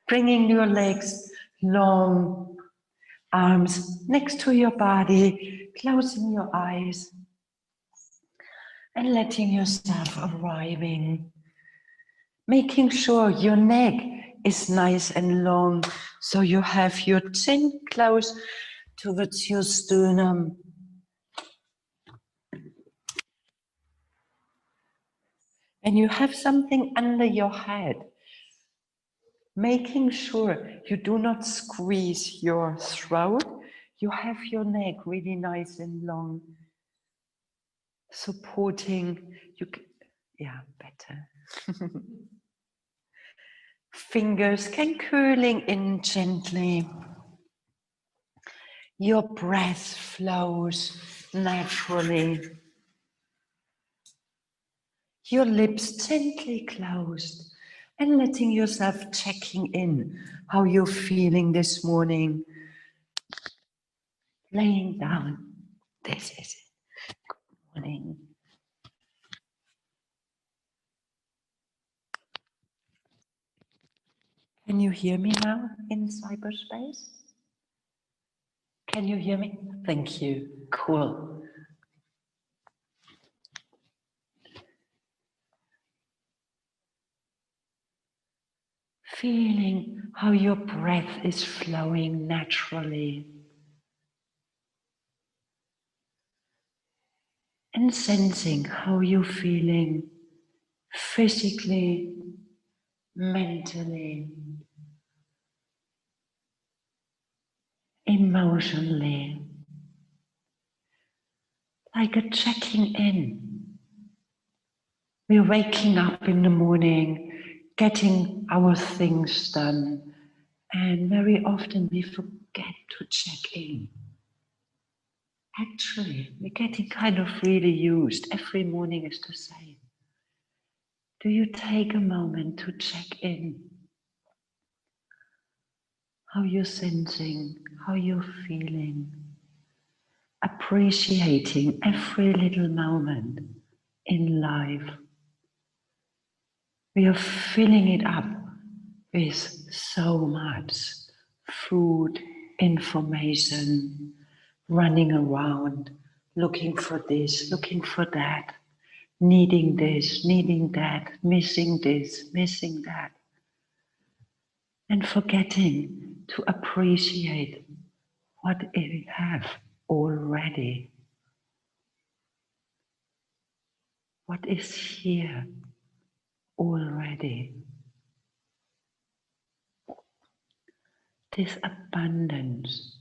Bringing your legs long, arms next to your body, closing your eyes and letting yourself arriving. Making sure your neck is nice and long, so you have your chin close towards your sternum. And you have something under your head. Making sure you do not squeeze your throat. You have your neck really nice and long. Supporting you. Yeah, better. Fingers can curling in gently. Your breath flows naturally. Your lips gently closed and letting yourself checking in how you're feeling this morning. Laying down. This is it. Good morning. Can you hear me now in cyberspace? Can you hear me? Thank you. Cool. Feeling how your breath is flowing naturally. And sensing how you're feeling physically, mentally, emotionally. Like a checking in. We're waking up in the morning, getting our things done, and very often we forget to check in. Actually, we're getting kind of really used. Every morning is the same. Do you take a moment to check in? How you're sensing, how you're feeling, appreciating every little moment in life. We are filling it up with so much food, information, running around, looking for this, looking for that, needing this, needing that, missing this, missing that, and forgetting to appreciate what we have already. What is here already? This abundance.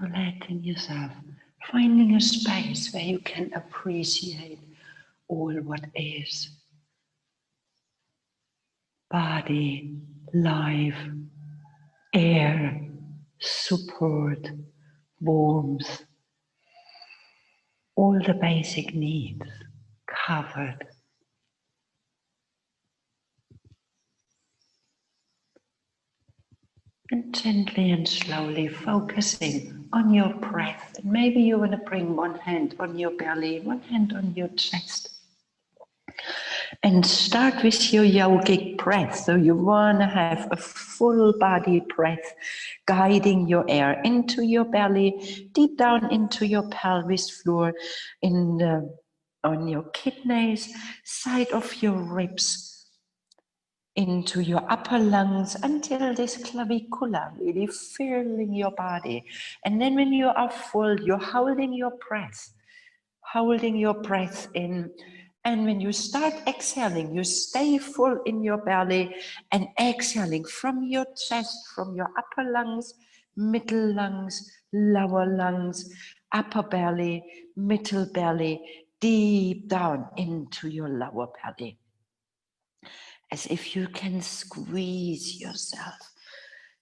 So letting yourself, finding a space where you can appreciate all what is. Body, life, air, support, warmth, all the basic needs covered. And gently and slowly focusing on your breath. And maybe you want to bring one hand on your belly, one hand on your chest. And start with your yogic breath. So you want to have a full body breath, guiding your air into your belly, deep down into your pelvis floor, on your kidneys, side of your ribs, into your upper lungs until this clavicula really filling your body. And then when you are full, you're holding your breath in. And when you start exhaling, you stay full in your belly and exhaling from your chest, from your upper lungs, middle lungs, lower lungs, upper belly, middle belly, deep down into your lower belly. As if you can squeeze yourself.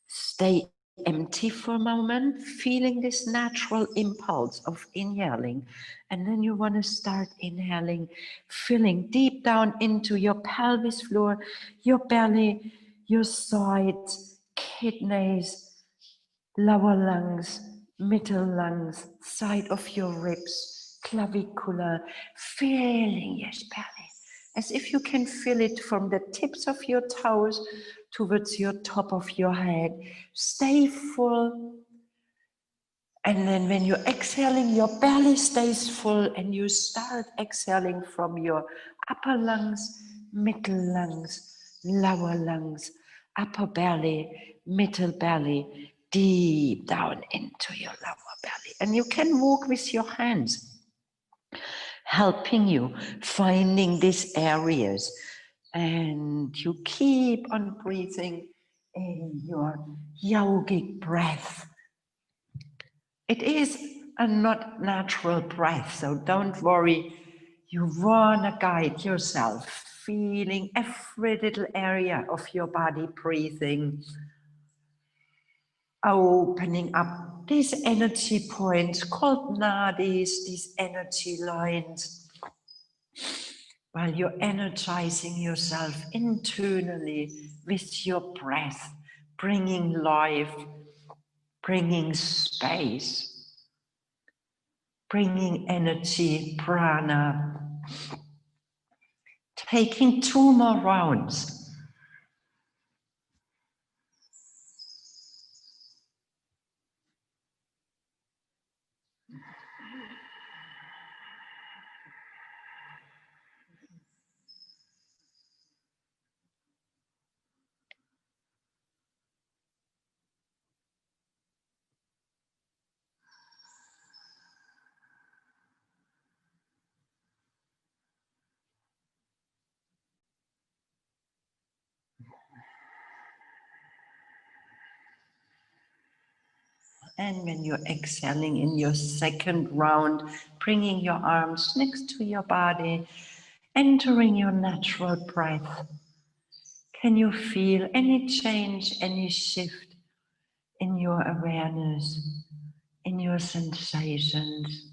Stay empty for a moment, feeling this natural impulse of inhaling. And then you want to start inhaling, filling deep down into your pelvis floor, your belly, your sides, kidneys, lower lungs, middle lungs, side of your ribs, clavicular, filling your belly. as if you can feel it from the tips of your toes towards your top of your head. Stay full. And then when you're exhaling, your belly stays full and you start exhaling from your upper lungs, middle lungs, lower lungs, upper belly, middle belly, deep down into your lower belly. And you can walk with your hands, helping you finding these areas, and you keep on breathing in your yogic breath. It is a not natural breath, so don't worry. You wanna guide yourself, feeling every little area of your body breathing, opening up these energy points called nadis, these energy lines, while you're energizing yourself internally with your breath, bringing life, bringing space, bringing energy, prana. Taking 2 more rounds. And when you're exhaling in your second round, bringing your arms next to your body, entering your natural breath. Can you feel any change, any shift in your awareness, in your sensations?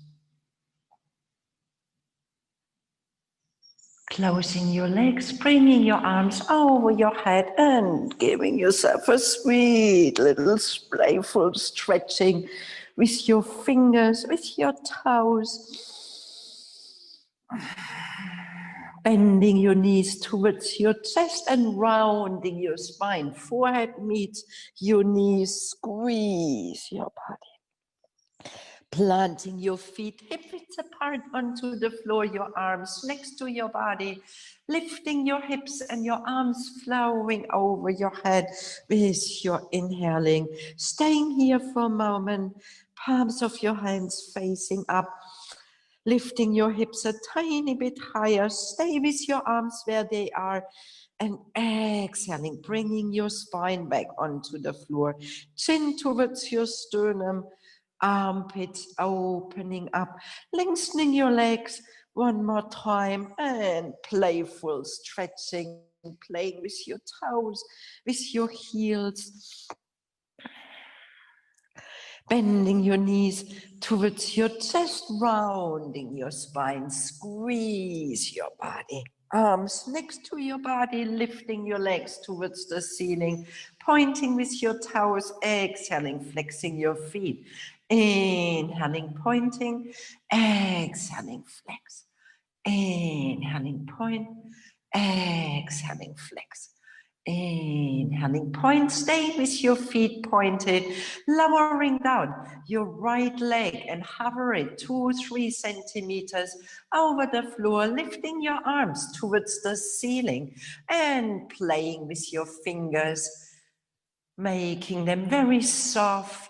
Closing your legs, bringing your arms over your head and giving yourself a sweet little playful stretching with your fingers, with your toes. Bending your knees towards your chest and rounding your spine. Forehead meets your knees, squeeze your body. Planting your feet hip width apart onto the floor, your arms next to your body, lifting your hips and your arms flowing over your head with your inhaling. Staying here for a moment, palms of your hands facing up, lifting your hips a tiny bit higher. Stay with your arms where they are. And exhaling, bringing your spine back onto the floor, chin towards your sternum, armpits opening up, lengthening your legs one more time, and playful stretching, playing with your toes, with your heels, bending your knees towards your chest, rounding your spine, squeeze your body. Arms next to your body, lifting your legs towards the ceiling, pointing with your toes, exhaling, flexing your feet. Inhaling, pointing, exhaling, flex. Inhaling, point, exhaling, flex. Inhaling, point, stay with your feet pointed, lowering down your right leg and hover it 2-3 centimeters over the floor, lifting your arms towards the ceiling and playing with your fingers, making them very soft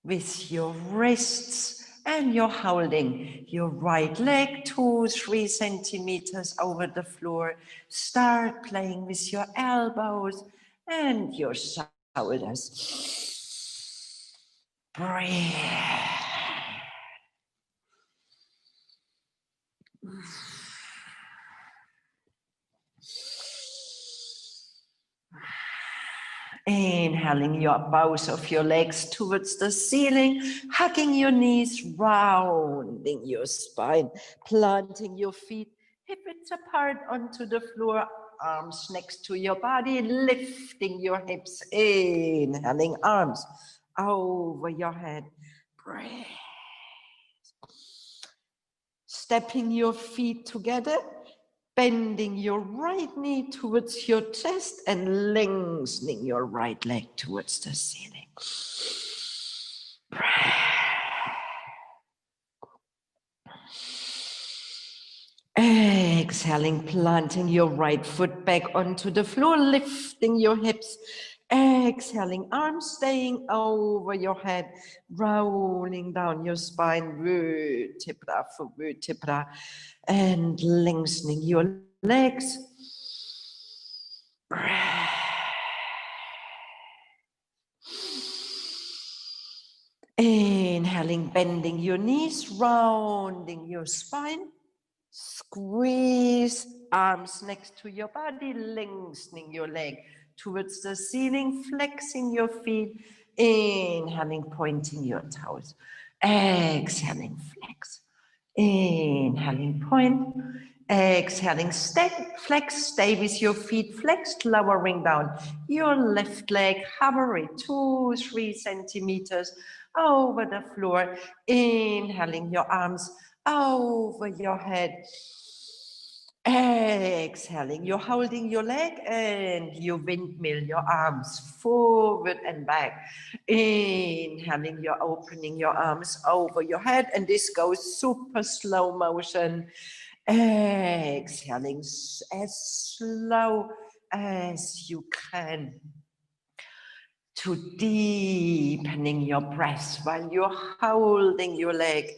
with your wrists, and you're holding your right leg 2-3 centimeters over the floor. Start playing with your elbows and your shoulders. Breathe. Inhaling your bows of your legs towards the ceiling, hugging your knees, rounding your spine, planting your feet hip width apart onto the floor, arms next to your body, lifting your hips, inhaling arms over your head. Breathe. Stepping your feet together, Bending your right knee towards your chest and lengthening your right leg towards the ceiling. Exhaling, planting your right foot back onto the floor, lifting your hips. Exhaling, arms staying over your head, rolling down your spine, vertebra for vertebra, and lengthening your legs. Inhaling, bending your knees, rounding your spine. Squeeze arms next to your body, lengthening your leg towards the ceiling, flexing your feet, inhaling, pointing your toes, exhaling, flex, inhaling, point, exhaling, flex, stay with your feet flexed, lowering down your left leg, hovering 2-3 centimeters over the floor, inhaling your arms over your head. Exhaling, you're holding your leg and you windmill your arms forward and back. Inhaling, you're opening your arms over your head, and this goes super slow motion. Exhaling as slow as you can, to deepening your breath while you're holding your leg.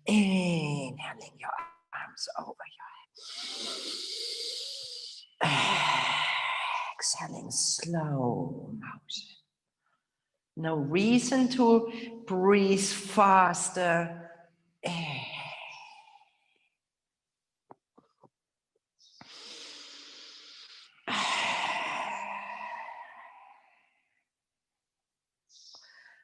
Inhaling your arms over your head. Exhaling, slow motion. No reason to breathe faster.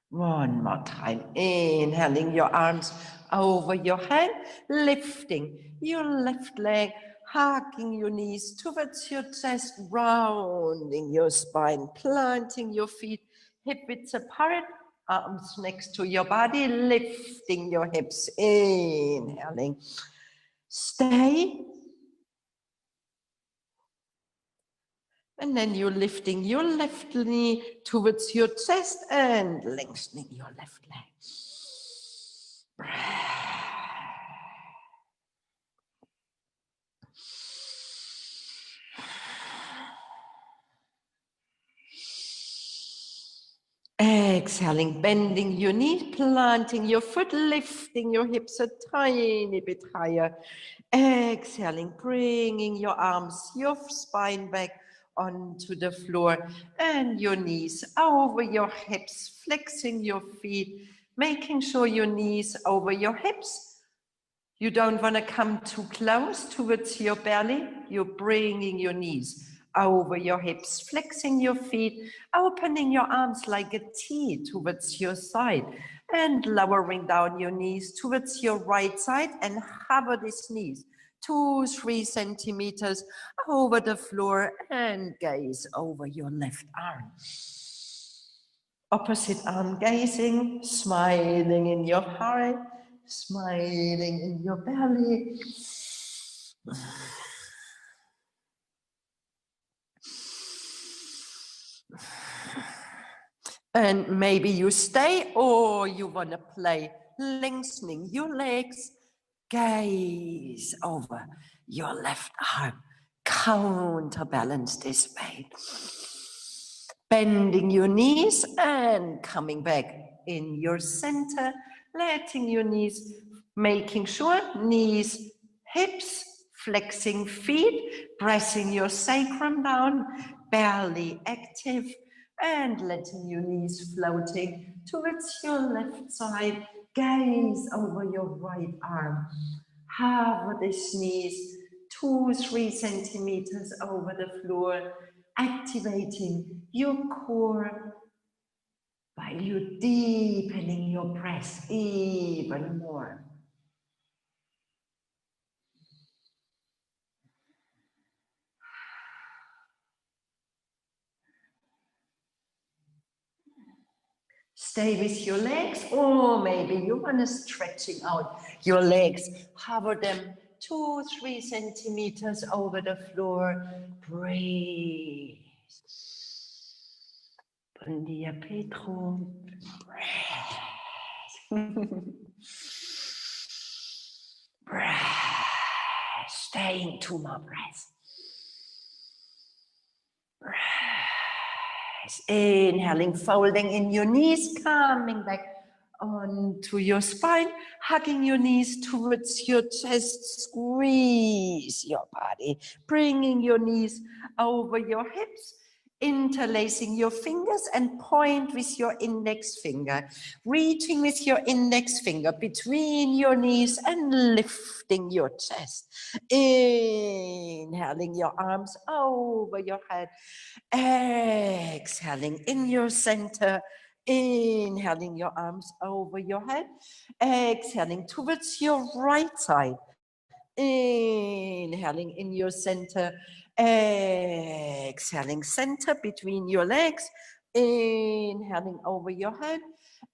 One more time, inhaling your arms over your head, lifting your left leg, hugging your knees towards your chest, rounding your spine, planting your feet hip width apart, arms next to your body, lifting your hips, inhaling. Stay. And then you're lifting your left knee towards your chest and lengthening your left leg. Exhaling, bending your knee, planting your foot, lifting your hips a tiny bit higher. Exhaling, bringing your arms, your spine back onto the floor and your knees over your hips, flexing your feet, making sure your knees over your hips. You don't want to come too close towards your belly. You're bringing your knees over your hips, flexing your feet, opening your arms like a T towards your side, and lowering down your knees towards your right side and hover these knees 2-3 centimeters over the floor and gaze over your left arm. Opposite arm gazing, smiling in your heart, smiling in your belly. And maybe you stay or you want to play, lengthening your legs, gaze over your left arm, counterbalance this weight. Bending your knees and coming back in your center, letting your knees, making sure knees, hips, flexing feet, pressing your sacrum down, belly active, and letting your knees floating towards your left side, gaze over your right arm. Hover the knees 2-3 centimeters over the floor, activating your core while you're deepening your breath even more. Stay with your legs, or maybe you want to stretching out your legs, hover them 2-3 centimeters over the floor. Breathe. Buen dia, Pedro. Breath. Staying 2 more breaths. Breath. Inhaling, folding in your knees, coming back onto your spine, hugging your knees towards your chest, squeeze your body, bringing your knees over your hips, interlacing your fingers and point with your index finger, reaching with your index finger between your knees and lifting your chest, inhaling your arms over your head, exhaling in your center, inhaling your arms over your head, exhaling towards your right side, inhaling in your center, exhaling center between your legs, inhaling over your head,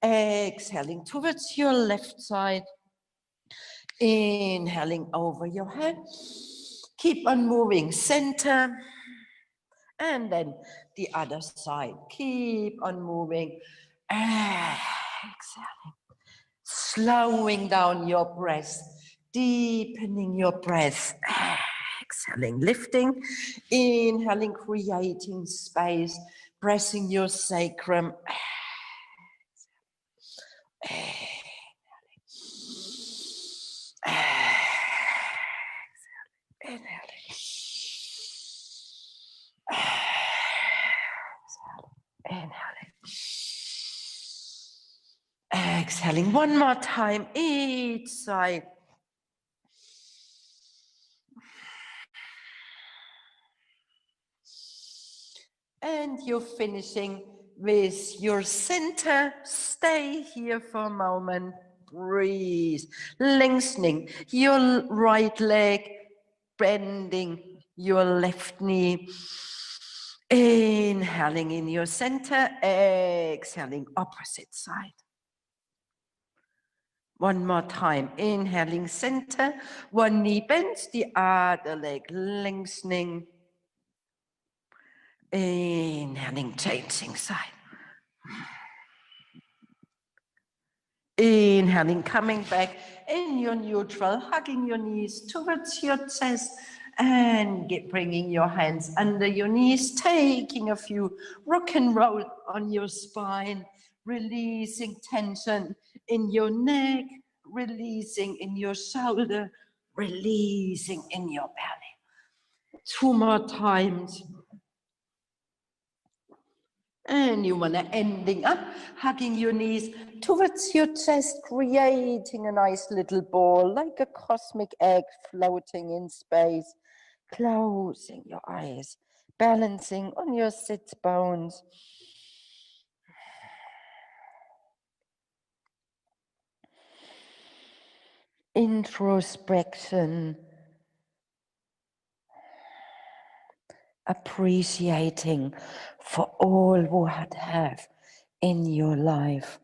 exhaling towards your left side, inhaling over your head. Keep on moving, center, and then the other side. Keep on moving, exhaling, slowing down your breath, deepening your breath, exhaling, lifting, inhaling, creating space, pressing your sacrum, inhaling, inhaling, exhaling. One more time, each side. And you're finishing with your center. Stay here for a moment. Breathe. Lengthening your right leg, bending your left knee. Inhaling in your center, exhaling opposite side. One more time. Inhaling center, one knee bends, the other leg lengthening. Inhaling, changing side. Inhaling, coming back in your neutral, hugging your knees towards your chest and bringing your hands under your knees, taking a few rock and roll on your spine, releasing tension in your neck, releasing in your shoulder, releasing in your belly. 2 more times. And you want to ending up, hugging your knees towards your chest, creating a nice little ball, like a cosmic egg floating in space, closing your eyes, balancing on your sit bones. Introspection, appreciating for all what have in your life.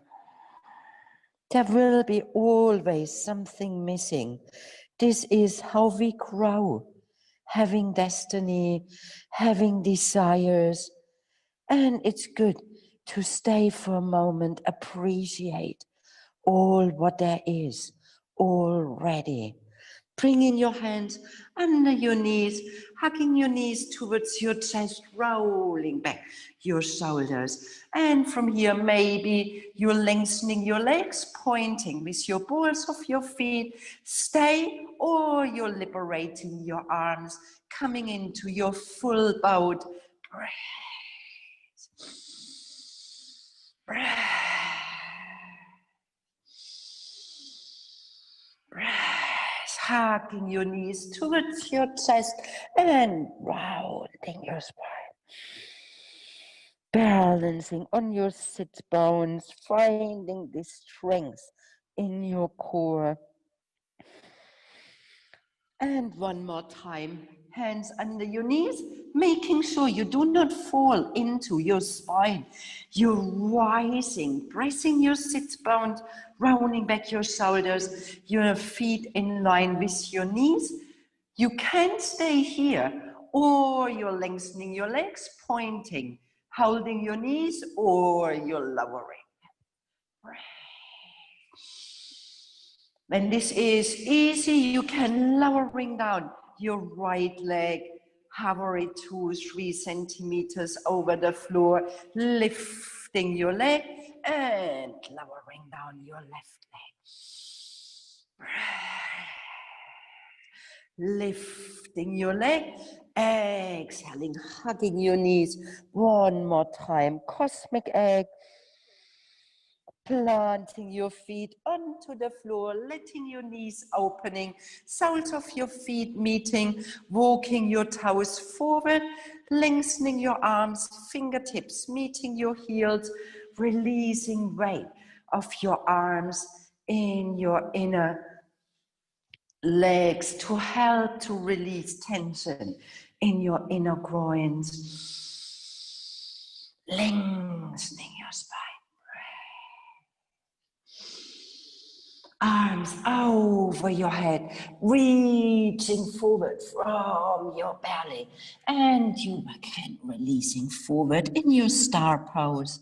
There will be always something missing. This is how we grow, having destiny, having desires. And it's good to stay for a moment, appreciate all what there is already. Bringing your hands under your knees, hugging your knees towards your chest, rolling back your shoulders. And from here, maybe you're lengthening your legs, pointing with your balls of your feet. Stay, or you're liberating your arms, coming into your full bowed breath. Breath. Breath. Hugging your knees towards your chest and rounding your spine. Balancing on your sit bones, finding the strength in your core. And one more time, Hands under your knees, making sure you do not fall into your spine. You're rising, pressing your sit bones, rounding back your shoulders, your feet in line with your knees. You can stay here, or you're lengthening your legs, pointing, holding your knees, or you're lowering. When this is easy, you can lowering down your right leg, hover it 2-3 centimeters over the floor, lifting your leg and lowering down your left leg. Lifting your leg, exhaling, hugging your knees. One more time, cosmic egg. Planting your feet onto the floor, letting your knees opening, soles of your feet meeting, walking your toes forward, lengthening your arms, fingertips meeting your heels, releasing weight of your arms in your inner legs to help to release tension in your inner groins, lengthening your spine. Arms over your head, reaching forward from your belly, and you again releasing forward in your star pose.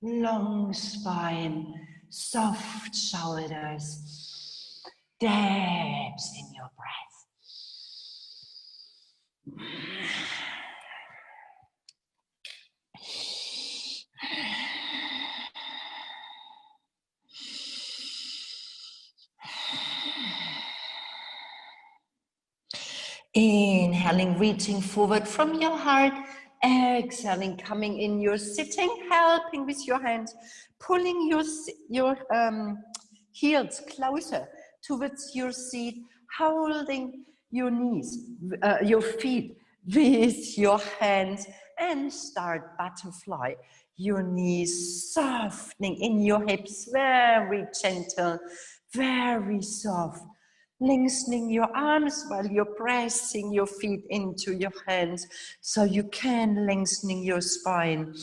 Long spine, soft shoulders, depth in your breath. Inhaling, reaching forward from your heart. Exhaling, coming in your sitting, helping with your hands, pulling your heels closer towards your seat, holding your knees, your feet with your hands, and start butterfly. Your knees softening in your hips, very gentle, very soft. Lengthening your arms while you're pressing your feet into your hands so you can lengthening your spine.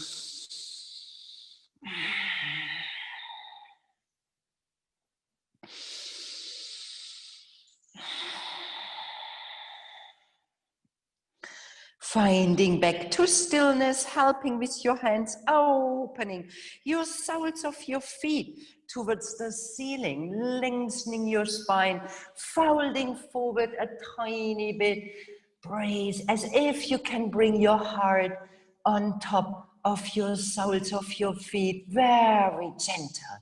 Finding back to stillness, helping with your hands, opening your soles of your feet towards the ceiling, lengthening your spine, folding forward a tiny bit. Breathe as if you can bring your heart on top of your soles of your feet, very gentle.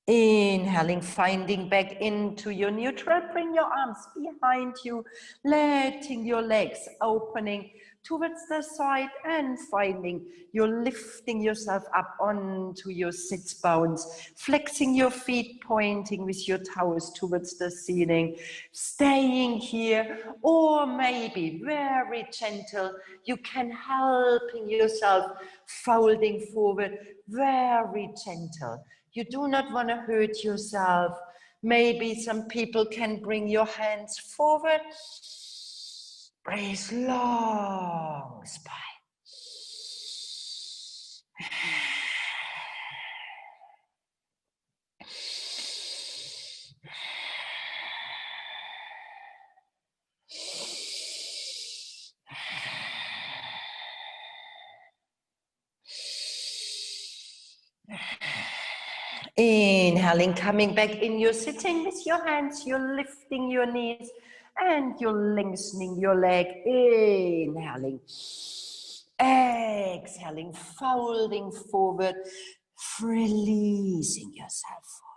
Inhaling, finding back into your neutral. Bring your arms behind you, letting your legs opening towards the side and finding you're lifting yourself up onto your sit bones, flexing your feet, pointing with your toes towards the ceiling, staying here, or maybe very gentle, you can helping yourself folding forward, very gentle. You do not want to hurt yourself. Maybe some people can bring your hands forward. Breathe long spine. Inhaling, coming back in your sitting with your hands, you're lifting your knees and you're lengthening your leg. Inhaling, exhaling, folding forward, releasing yourself forward.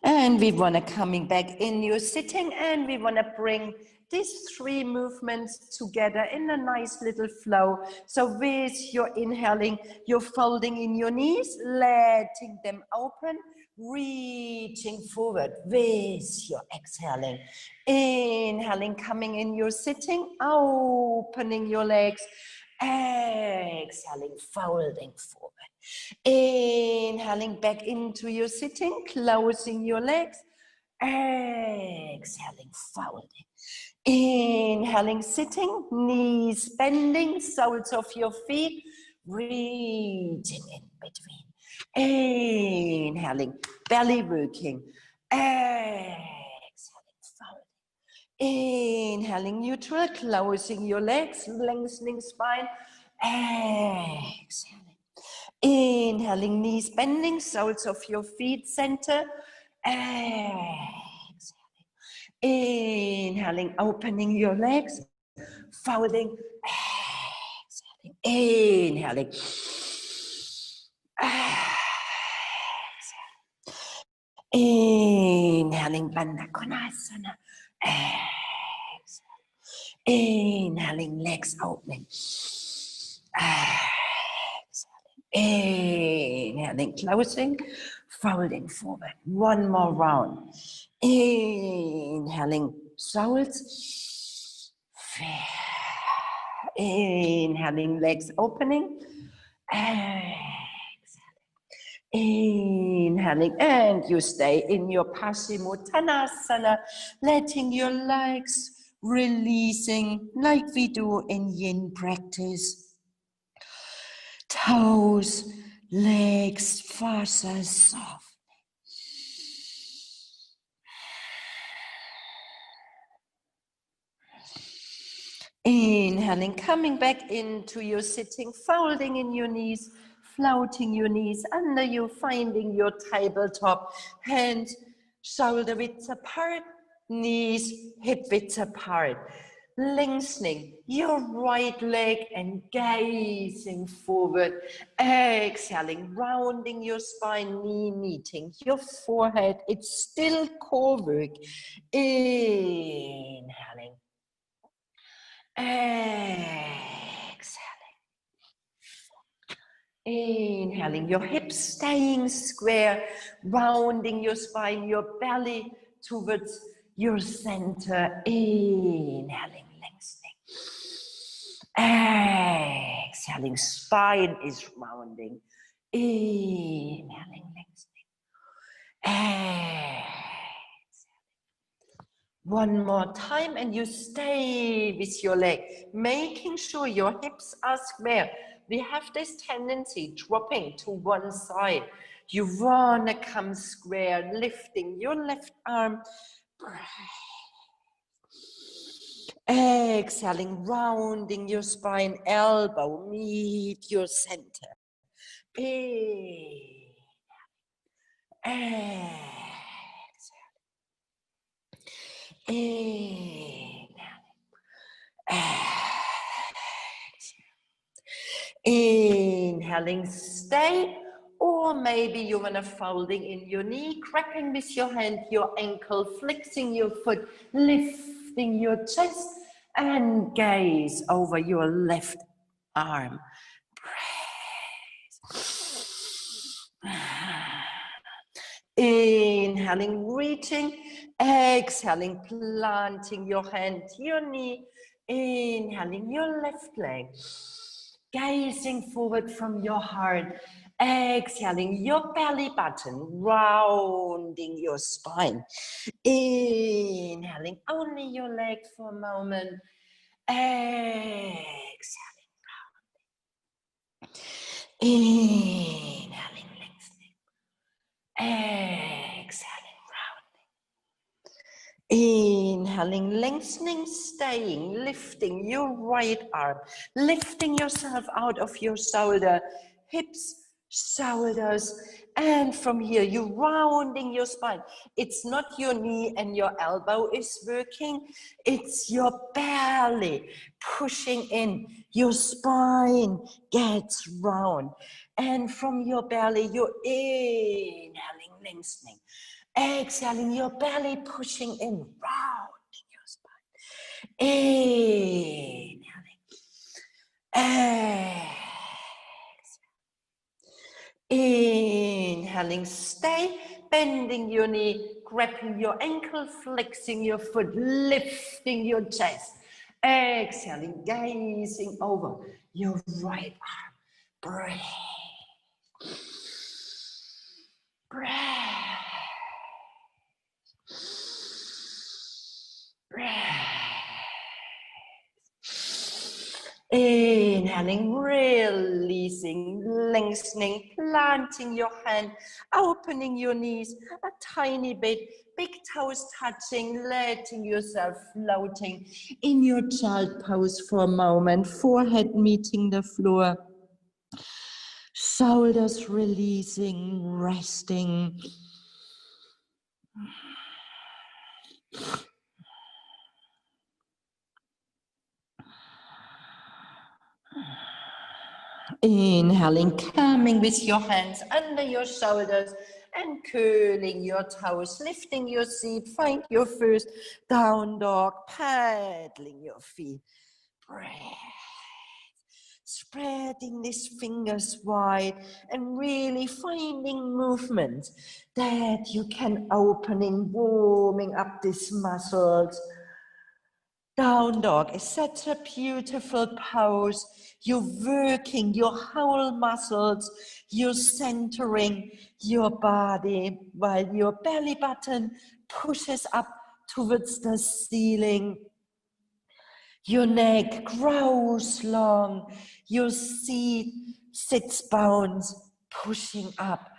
And we want to coming back in your sitting and we want to bring these 3 movements together in a nice little flow. So with your inhaling, you're folding in your knees, letting them open, reaching forward with your exhaling. Inhaling, coming in your sitting, opening your legs, exhaling, folding forward. Inhaling back into your sitting, closing your legs, exhaling, folding. Inhaling, sitting, knees bending, soles of your feet reaching in between. Inhaling, belly working, exhaling, folding. Inhaling, neutral, closing your legs, lengthening spine, exhaling. Inhaling, knees bending, soles of your feet center, exhaling. Inhaling, opening your legs, folding, exhaling. Inhaling, exhaling. Inhaling, Bandha Konasana, exhaling. Inhaling, legs opening, exhaling. Inhaling, closing, folding forward. One more round. Inhaling, soles. Inhaling, legs opening. Exhaling. Inhaling, and you stay in your Paschimottanasana, letting your legs releasing like we do in yin practice. Toes, legs, fascia soft. Inhaling, coming back into your sitting, folding in your knees, floating your knees under you, finding your tabletop, hands shoulder width apart, knees hip width apart, lengthening your right leg and gazing forward, exhaling, rounding your spine, knee meeting your forehead. It's still core work. Inhaling. Exhaling. Inhaling, your hips staying square, rounding your spine, your belly towards your center. Inhaling, lengthening. Exhaling, spine is rounding. Inhaling, lengthening. Exhaling. One more time, and you stay with your leg, making sure your hips are square. We have this tendency dropping to one side. You wanna come square, lifting your left arm. Exhaling, rounding your spine, elbow meet your center. Inhaling. Inhaling, stay, or maybe you want to folding in your knee, grabbing with your hand your ankle, flexing your foot, lifting your chest, and gaze over your left arm. Breathe. Inhaling, reaching, exhaling, planting your hand to your knee, inhaling your left leg, gazing forward from your heart, exhaling your belly button, rounding your spine, inhaling only your leg for a moment, exhaling, rounding, inhaling, exhaling, rounding. Inhaling, lengthening, staying, lifting your right arm, lifting yourself out of your shoulder, hips, shoulders, and from here you're rounding your spine. It's not your knee and your elbow is working, it's your belly pushing in, your spine gets round, and from your belly you're inhaling, lengthening, exhaling, your belly pushing in, rounding your spine. Inhaling. Exhale. Inhaling, stay, bending your knee, grabbing your ankle, flexing your foot, lifting your chest. Exhaling, gazing over your right arm. Breathe. Breathe. Breathe. Inhaling, releasing, lengthening, planting your hand, opening your knees a tiny bit, big toes touching, letting yourself floating in your child pose for a moment, forehead meeting the floor, shoulders releasing, resting. Inhaling, coming with your hands under your shoulders and curling your toes, lifting your seat, find your first down dog, paddling your feet. Breathe. Spreading these fingers wide and really finding movements that you can opening, warming up these muscles. Down dog is such a beautiful pose. You're working your whole muscles. You're centering your body while your belly button pushes up towards the ceiling. Your neck grows long. Your seat sits bones, pushing up.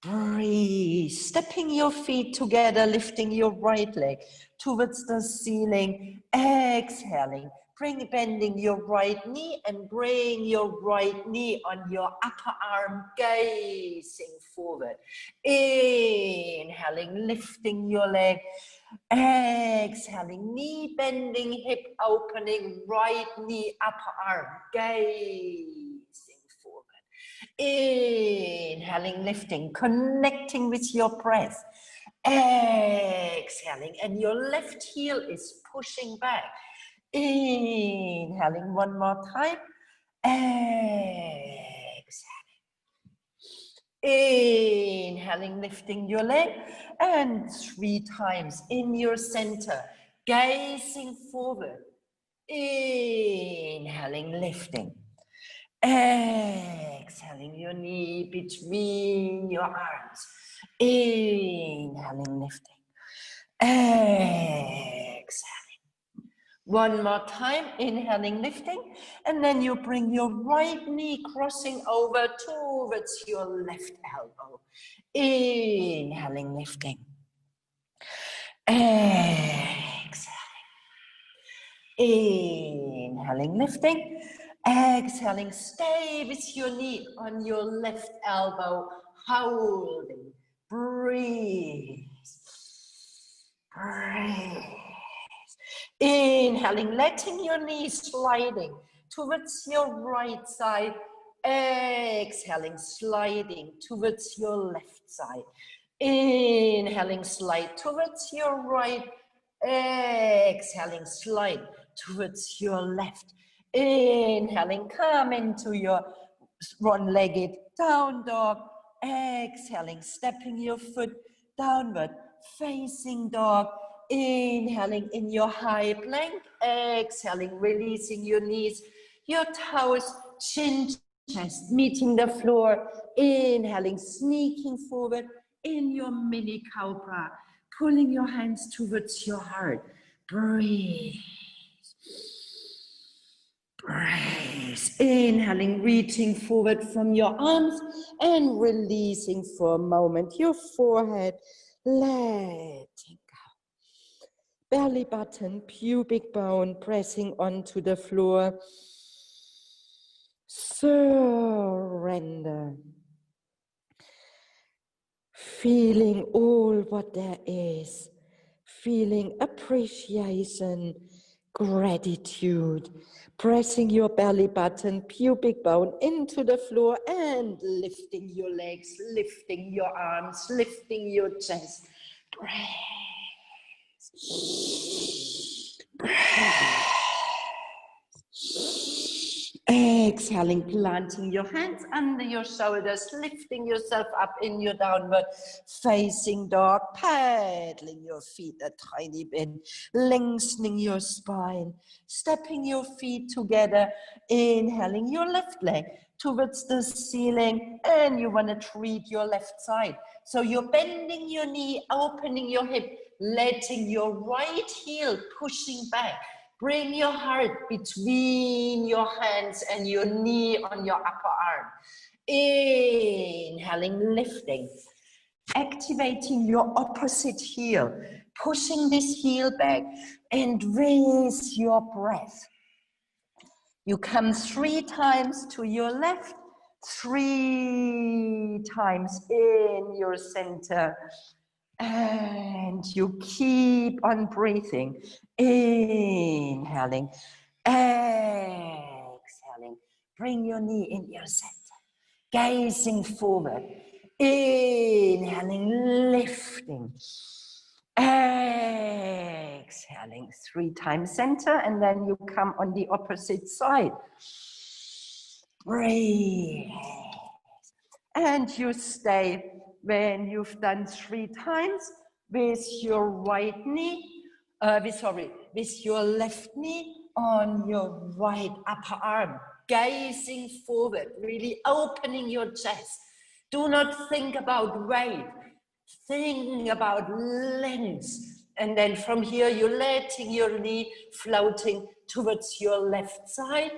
Breathe, stepping your feet together, lifting your right leg towards the ceiling, exhaling, bending your right knee and bring your right knee on your upper arm, gazing forward. Inhaling, lifting your leg, exhaling, knee bending, hip opening, right knee, upper arm, gazing forward. Inhaling, lifting, connecting with your breath. Exhaling, and your left heel is pushing back. Inhaling one more time. Exhaling. Inhaling, lifting your leg, and 3 times in your center, gazing forward. Inhaling, lifting. Exhaling, your knee between your arms. Inhaling, lifting. Exhaling. One more time, inhaling, lifting, and then you bring your right knee crossing over towards your left elbow. Inhaling, lifting. Exhaling. Inhaling, lifting. Exhaling, stay with your knee on your left elbow, holding. Breathe. Breathe. Inhaling, letting your knee sliding towards your right side. Exhaling, sliding towards your left side. Inhaling, slide towards your right. Exhaling, slide towards your left. Inhaling, come into your one-legged down dog. Exhaling, stepping your foot downward, facing dog. Inhaling in your high plank. Exhaling, releasing your knees, your toes, chin, chest meeting the floor. Inhaling, sneaking forward in your mini cobra, pulling your hands towards your heart. Breathe. Breathe. Inhaling, reaching forward from your arms and releasing for a moment your forehead, letting go. Belly button, pubic bone pressing onto the floor. Surrender. Feeling all what there is. Feeling appreciation, gratitude. Pressing your belly button, pubic bone into the floor and lifting your legs, lifting your arms, lifting your chest. Breathe. Exhaling, planting your hands under your shoulders, lifting yourself up in your downward facing dog, paddling your feet a tiny bit, lengthening your spine, stepping your feet together, inhaling your left leg towards the ceiling, and you want to treat your left side. So you're bending your knee, opening your hip, letting your right heel pushing back. Bring your heart between your hands and your knee on your upper arm. Inhaling, lifting. Activating your opposite heel. Pushing this heel back and raise your breath. You come 3 times to your left, 3 times in your center. And you keep on breathing, inhaling, exhaling. Bring your knee in your center, gazing forward, inhaling, lifting, exhaling 3 times center, and then you come on the opposite side. Breathe, and you stay. When you've done 3 times with your right knee, with your left knee on your right upper arm, gazing forward, really opening your chest. Do not think about weight, think about length. And then from here, you're letting your knee floating towards your left side,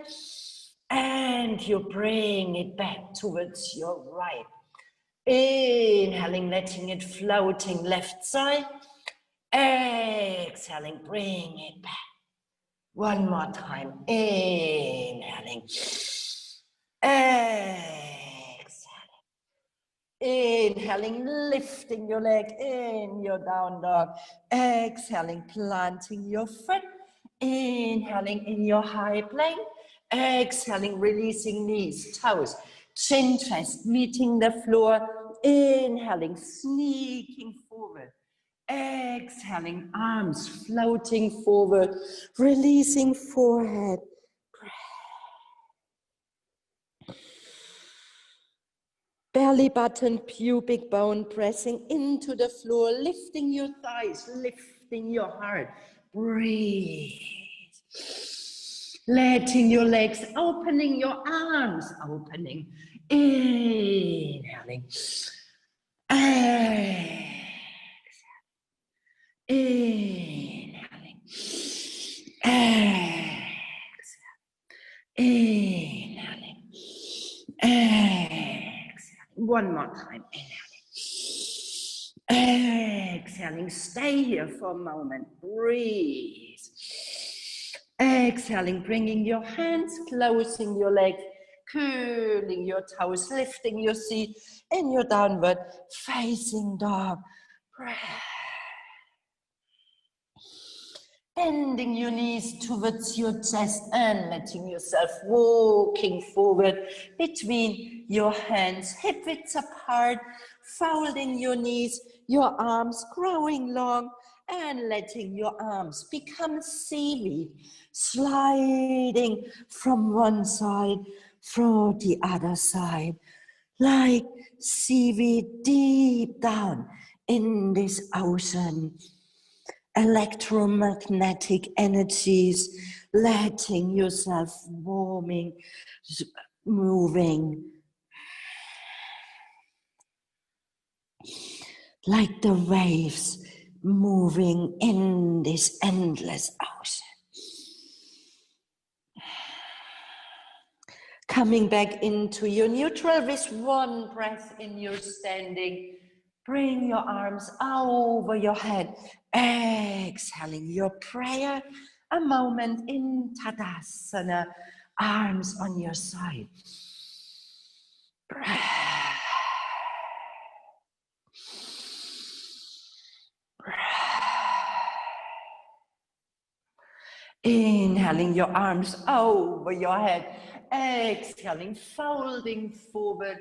and you bring it back towards your right. Inhaling, letting it floating left side. Exhaling, bring it back. One more time. Inhaling. Exhaling. Inhaling, lifting your leg in your down dog. Exhaling, planting your foot. Inhaling in your high plank. Exhaling, releasing knees, toes. Chin, chest, meeting the floor. Inhaling, sneaking forward. Exhaling, arms floating forward. Releasing forehead. Belly button, pubic bone pressing into the floor. Lifting your thighs, lifting your heart. Breathe. Letting your legs, opening your arms, opening. Inhaling. Exhaling. Inhaling. Exhaling. Inhaling. Exhaling. One more time. Inhaling. Exhaling. Stay here for a moment. Breathe. Exhaling, bringing your hands, closing your legs, curling your toes, lifting your seat in your downward facing dog. Breath. Bending your knees towards your chest and letting yourself walking forward between your hands, hip widths apart, folding your knees, your arms growing long, and letting your arms become seaweed, sliding from one side through the other side, like seaweed deep down in this ocean. Electromagnetic energies, letting yourself warming, moving, like the waves moving in this endless ocean. Coming back into your neutral with one breath in your standing. Bring your arms over your head. Exhaling your prayer. A moment in Tadasana. Arms on your side. Breath. Inhaling your arms over your head. Exhaling, folding forward.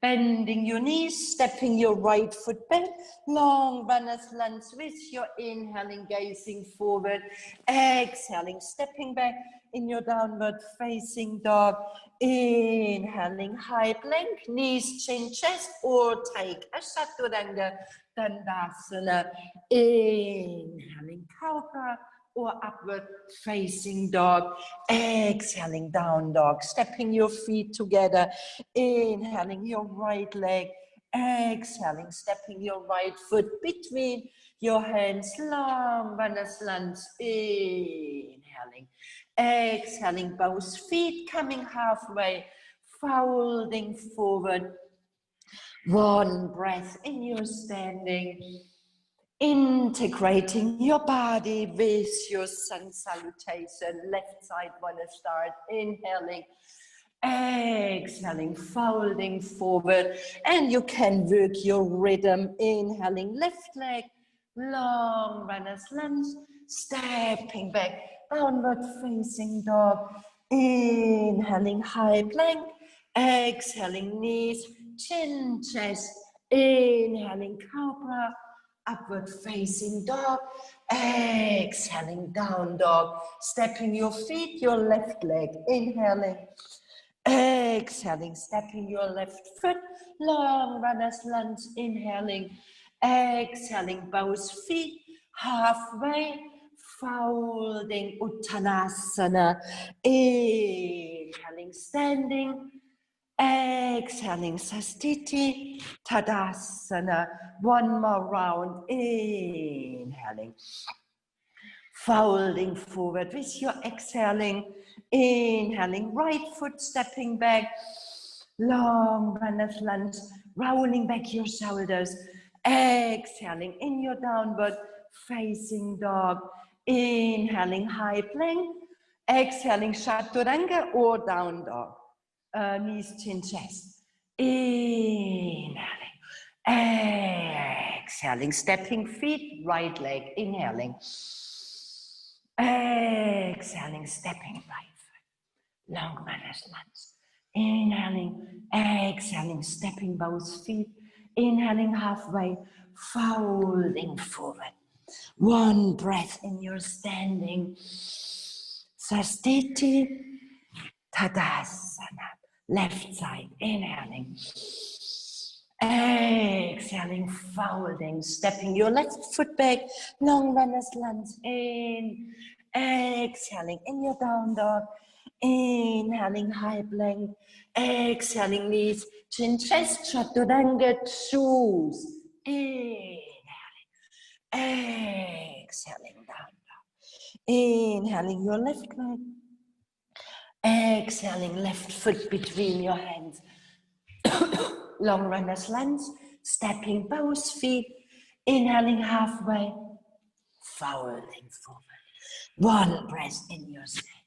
Bending your knees, stepping your right foot back, long runner's lunge with your inhaling, gazing forward, exhaling, stepping back in your downward facing dog, inhaling, high plank, knees, chin, chest, or take a Chaturanga Dandasana, inhaling, cobra, or upward facing dog, exhaling, down dog, stepping your feet together, inhaling your right leg, exhaling, stepping your right foot between your hands, long runner's lunge, inhaling, exhaling, both feet coming halfway, folding forward, one breath in your standing, integrating your body with your sun salutation. Left side wanna start inhaling, exhaling, folding forward, and you can work your rhythm. Inhaling, left leg, long runner's lunge, stepping back, downward facing dog, inhaling, high plank, exhaling, knees, chin, chest, inhaling, cobra, upward facing dog, exhaling, down dog, stepping your feet, your left leg, inhaling, exhaling, stepping your left foot, long runner's lunge, inhaling, exhaling, both feet halfway, folding, Uttanasana, inhaling, standing, exhaling, Sastiti, Tadasana. One more round, inhaling, folding forward with your exhaling, inhaling, right foot stepping back, long runner's lunge, rolling back your shoulders, exhaling in your downward facing dog, inhaling, high plank, exhaling, Chaturanga or down dog. Knees, chin, chest. Inhaling, exhaling, stepping feet, right leg, inhaling, exhaling, stepping right foot, long runner's lunge, inhaling, exhaling, stepping both feet, inhaling halfway, folding forward, one breath in your standing, Sastiti, Tadasana. Left side, inhaling, exhaling, folding, stepping your left foot back, long runner's lunge, in, exhaling, in your down dog, inhaling, high plank, exhaling, knees, chin, chest, Chaturanga, choose, inhaling, exhaling, down dog, inhaling your left leg, exhaling, left foot between your hands, long runner's lunge, stepping both feet, inhaling halfway, folding forward, one breath in your standing,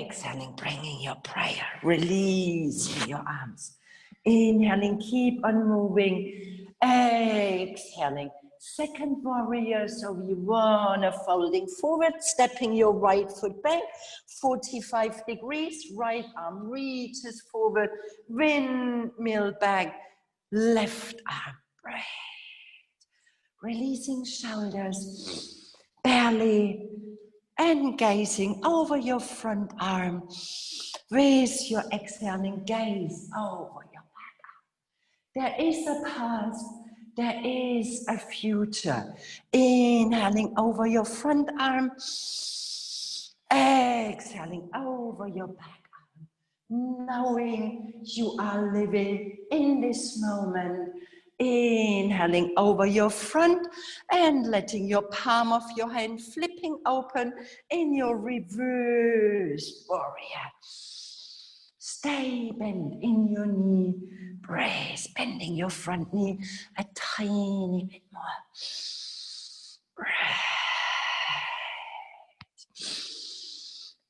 exhaling, bringing your prayer, releasing your arms, inhaling, keep on moving, exhaling, second warrior, so you wanna folding forward, stepping your right foot back, 45 degrees, right arm reaches forward, windmill back, left arm, breath, releasing shoulders, belly, and gazing over your front arm, with your exhaling gaze over your back arm. There is a past, there is a future. Inhaling over your front arm, exhaling over your back arm, knowing you are living in this moment. Inhaling over your front and letting your palm of your hand flipping open in your reverse warrior. Stay bent in your knee, brace, bending your front knee a tiny bit more. Breath.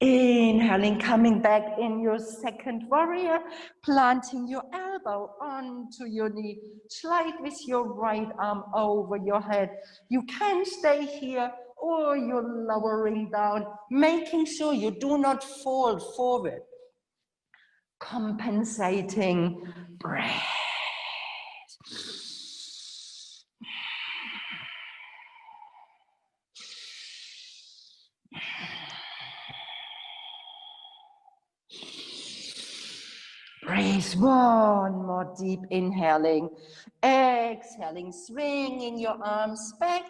Inhaling, coming back in your second warrior, planting your elbow onto your knee, slide with your right arm over your head. You can stay here or you're lowering down, making sure you do not fall forward. Compensating Breath. Breathe. One more deep inhaling. Exhaling, swinging your arms back,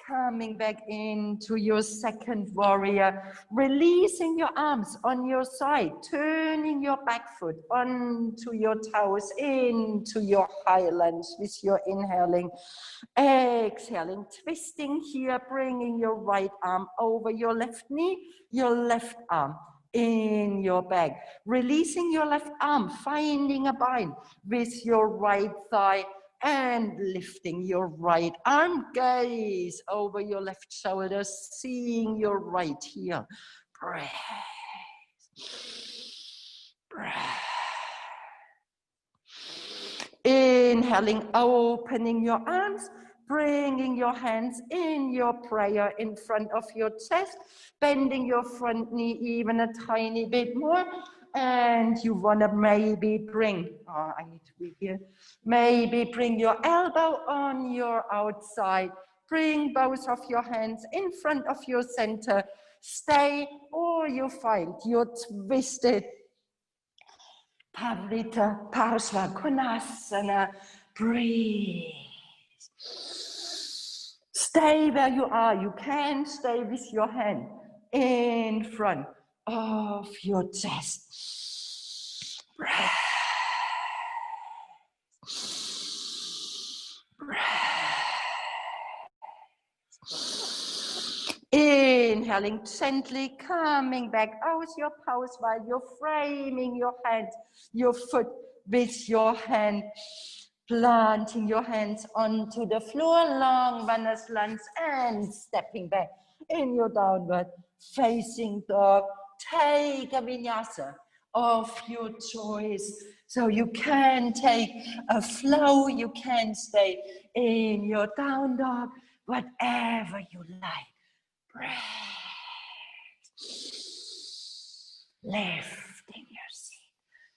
coming back into your second warrior, releasing your arms on your side, turning your back foot onto your toes, into your high lunge with your inhaling. Exhaling, twisting here, bringing your right arm over your left knee, your left arm in your back, releasing your left arm, finding a bind with your right thigh and lifting your right arm, gaze over your left shoulder, seeing your right heel. Breath. Breath. Inhaling, opening your arms, bringing your hands in your prayer in front of your chest, bending your front knee even a tiny bit more. And you want to maybe bring, I need to be here, maybe bring your elbow on your outside, bring both of your hands in front of your center, stay, or you find you're twisted. Pavrita Parshva Konasana. Breathe. Stay where you are. You can stay with your hand in front of your chest. Breath. Inhaling gently, coming back out your pose while you're framing your hand, your foot with your hand, planting your hands onto the floor, long runners lunge, and stepping back in your downward facing dog. Take a vinyasa of your choice. So you can take a flow, you can stay in your down dog, whatever you like. Breath. Lifting your seat.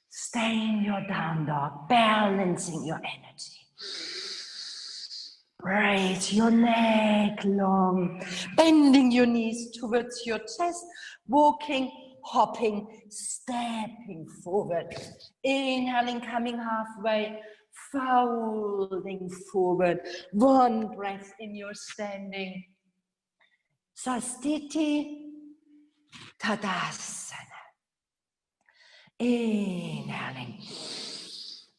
Stay in your down dog, balancing your energy. Raise your neck long, bending your knees towards your chest, walking, hopping, stepping forward. Inhaling, coming halfway, folding forward. One breath in your standing. Sastiti Tadasana. Inhaling.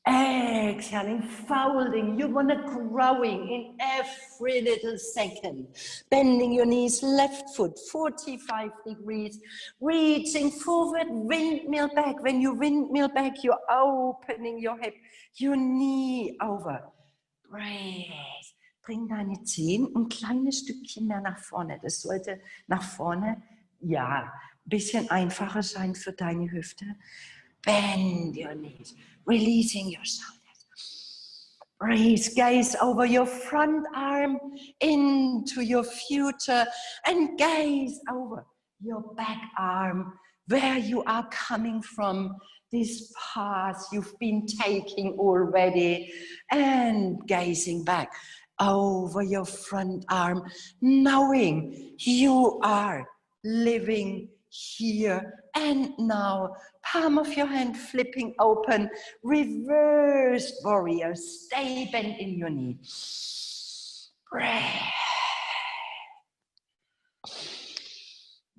Exhaling, folding. You want to growing in every little second. Bending your knees, left foot 45 degrees. Reaching forward, windmill back. When you windmill back, you're opening your hip, your knee over. Breathe. Bring deine Zehen ein kleines Stückchen mehr nach vorne. Das sollte nach vorne, ja, ein bisschen einfacher sein für deine Hüfte. Bend your knees, releasing your shoulders. Breathe, gaze over your front arm into your future and gaze over your back arm, where you are coming from, this path you've been taking already, and gazing back over your front arm, knowing you are living here and now. Palm of your hand flipping open, reverse warrior, stay bent in your knee. Breath.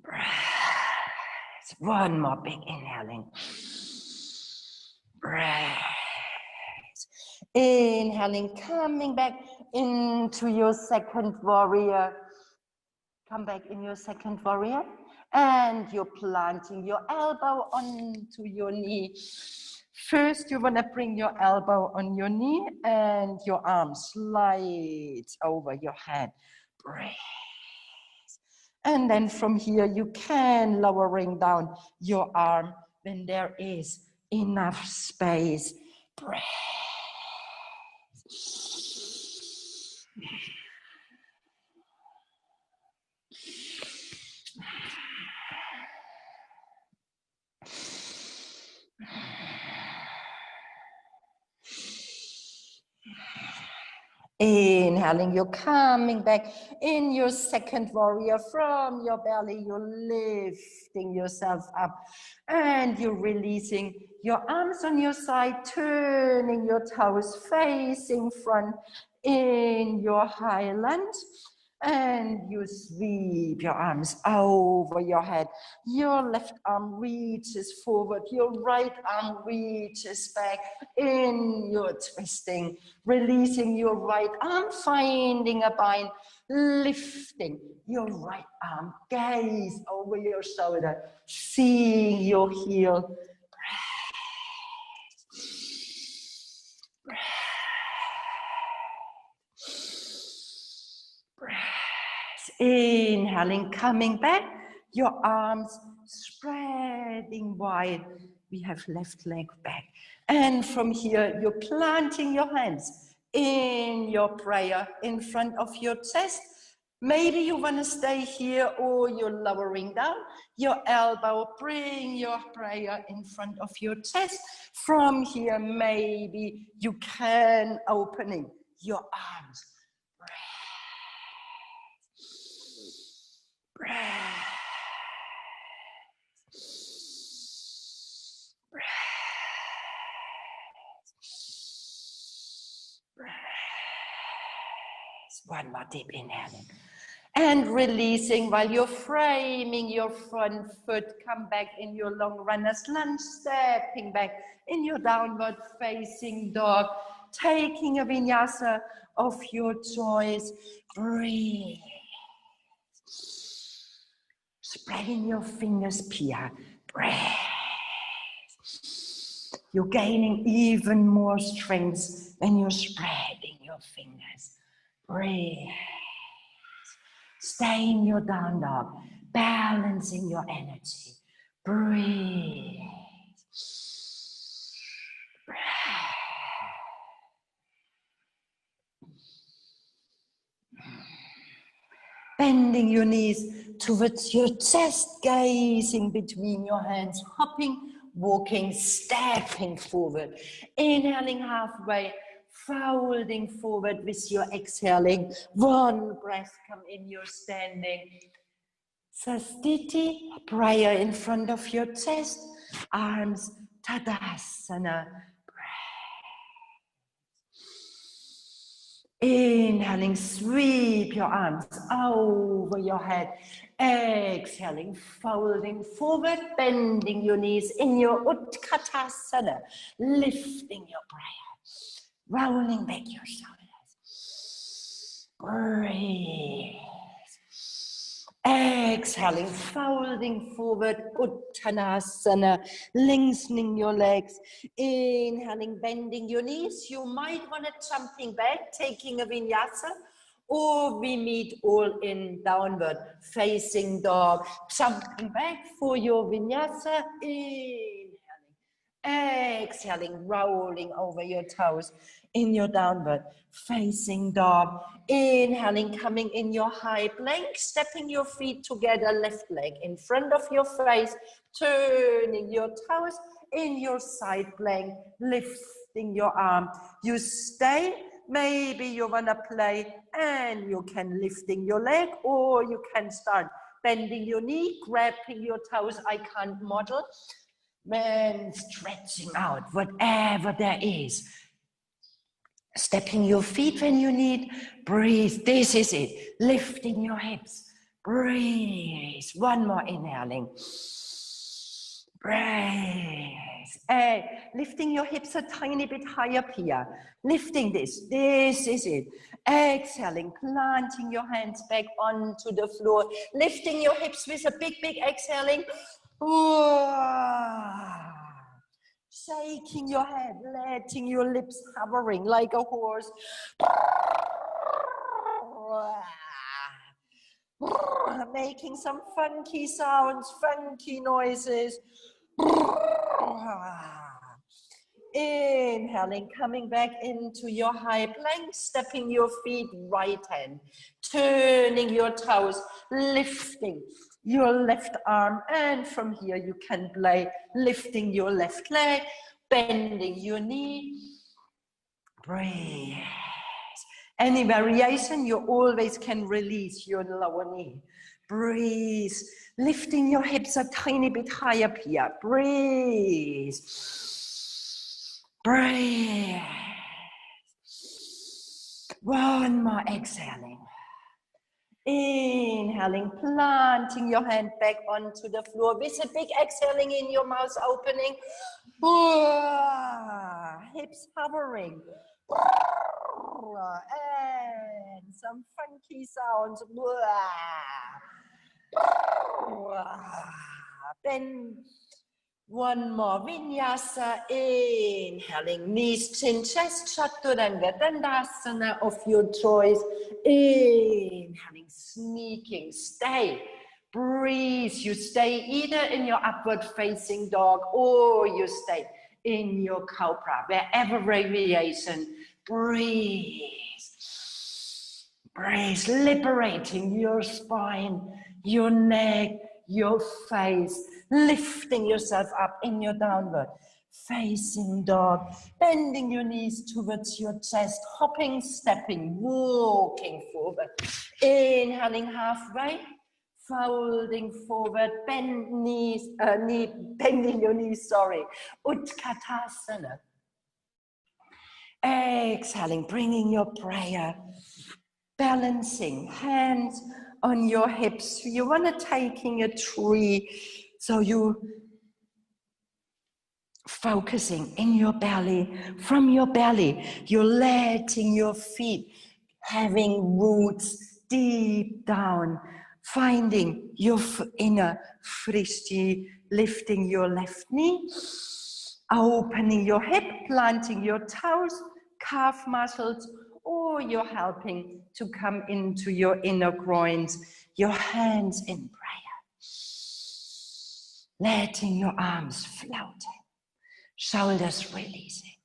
Breath. One more big inhaling. Breath. Inhaling, coming back into your second warrior. Come back in your second warrior. And you're planting your elbow onto your knee. First, you want to bring your elbow on your knee and your arm slides over your head. Breathe. And then from here, you can lowering down your arm when there is enough space. Breathe. Inhaling, you're coming back in your second warrior from your belly. You're lifting yourself up and you're releasing your arms on your side, turning your toes facing front in your high lunge. And you sweep your arms over your head. Your left arm reaches forward. Your right arm reaches back in your twisting. Releasing your right arm, finding a bind. Lifting your right arm. Gaze over your shoulder. Seeing your heel. Inhaling, coming back, your arms spreading wide. We have left leg back. And from here, you're planting your hands in your prayer in front of your chest. Maybe you want to stay here or you're lowering down your elbow. Bring your prayer in front of your chest. From here, maybe you can opening your arms. Breath. Breath. Breath. One more deep inhaling. And releasing while you're framing your front foot. Come back in your long runner's lunge, stepping back in your downward facing dog. Taking a vinyasa of your choice. Breathe. Spreading your fingers, Pia. Breath. You're gaining even more strength when you're spreading your fingers. Breathe. Stay in your down dog, balancing your energy. Breathe. Breath. Bending your knees towards your chest, gazing between your hands, hopping, walking, stepping forward. Inhaling halfway, folding forward with your exhaling. One breath, come in, you're standing. Sastiti, prayer in front of your chest, arms, Tadasana. Inhaling, sweep your arms over your head. Exhaling, folding forward, bending your knees in your Utkatasana, lifting your prayer, rolling back your shoulders. Breathe. Exhaling, folding forward, Uttanasana, lengthening your legs. Inhaling, bending your knees. You might want to jumping back, taking a vinyasa, or we meet all in downward facing dog. Jumping back for your vinyasa. Inhaling, exhaling, rolling over your toes in your downward facing dog. Inhaling, coming in your high plank, stepping your feet together, left leg in front of your face, turning your toes in your side plank, lifting your arm. You stay, maybe you wanna play and you can lifting your leg, or you can start bending your knee, grabbing your toes. I can't model. Man, stretching out, whatever there is. Stepping your feet when you need. Breathe. This is it. Lifting your hips. Breathe. One more inhaling. Breathe. Lifting your hips a tiny bit higher here. Lifting this. This is it. Exhaling. Planting your hands back onto the floor. Lifting your hips with a big, big exhaling. Shaking your head, letting your lips hovering like a horse. Making some funky sounds, funky noises. Inhaling, coming back into your high plank, stepping your feet right hand, turning your toes, lifting your left arm, and from here you can play lifting your left leg, bending your knee. Breathe. Any variation, you always can release your lower knee. Breathe, lifting your hips a tiny bit higher here. Breathe. Breathe. One more, exhaling. Inhaling, planting your hand back onto the floor with a big exhaling in your mouth opening. Hips hovering. And some funky sounds. Then one more. Vinyasa. Inhaling, knees, chin, chest, chaturanga, dandasana of your choice. Inhaling, sneaking, stay. Breathe. You stay either in your upward facing dog or you stay in your cobra, wherever variation. Breathe. Breathe, liberating your spine, your neck, your face, lifting yourself up in your downward facing dog, bending your knees towards your chest, hopping, stepping, walking forward. Inhaling halfway, folding forward, bending your knees, sorry. Utkatasana. Exhaling, bringing your prayer, balancing, hands on your hips. You want to taking a tree, so you focusing in your belly. From your belly, you're letting your feet having roots deep down, finding your inner frishti, lifting your left knee, opening your hip, planting your toes, calf muscles, or you're helping to come into your inner groins, your hands in prayer, letting your arms floating, shoulders releasing,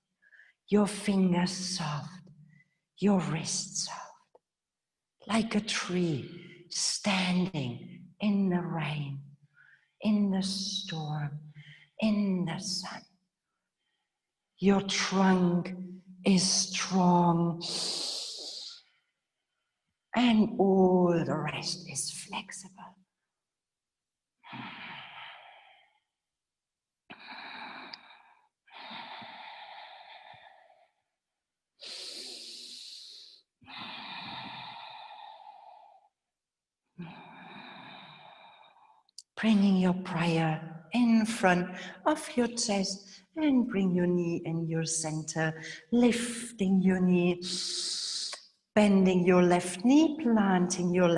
your fingers soft, your wrists soft, like a tree standing in the rain, in the storm, in the sun. Your trunk is strong and all the rest is flexible. Bringing your prayer in front of your chest and bring your knee in your center, lifting your knee, bending your left knee, planting your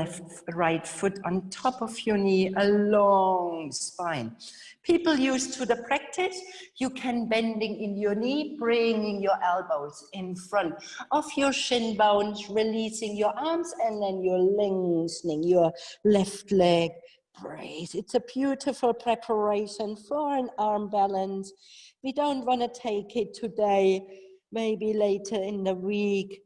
right foot on top of your knee, a long spine. People used to the practice, you can bending in your knee, bringing your elbows in front of your shin bones, releasing your arms, and then you're lengthening your left leg. Breathe. It's a beautiful preparation for an arm balance. We don't want to take it today, maybe later in the week.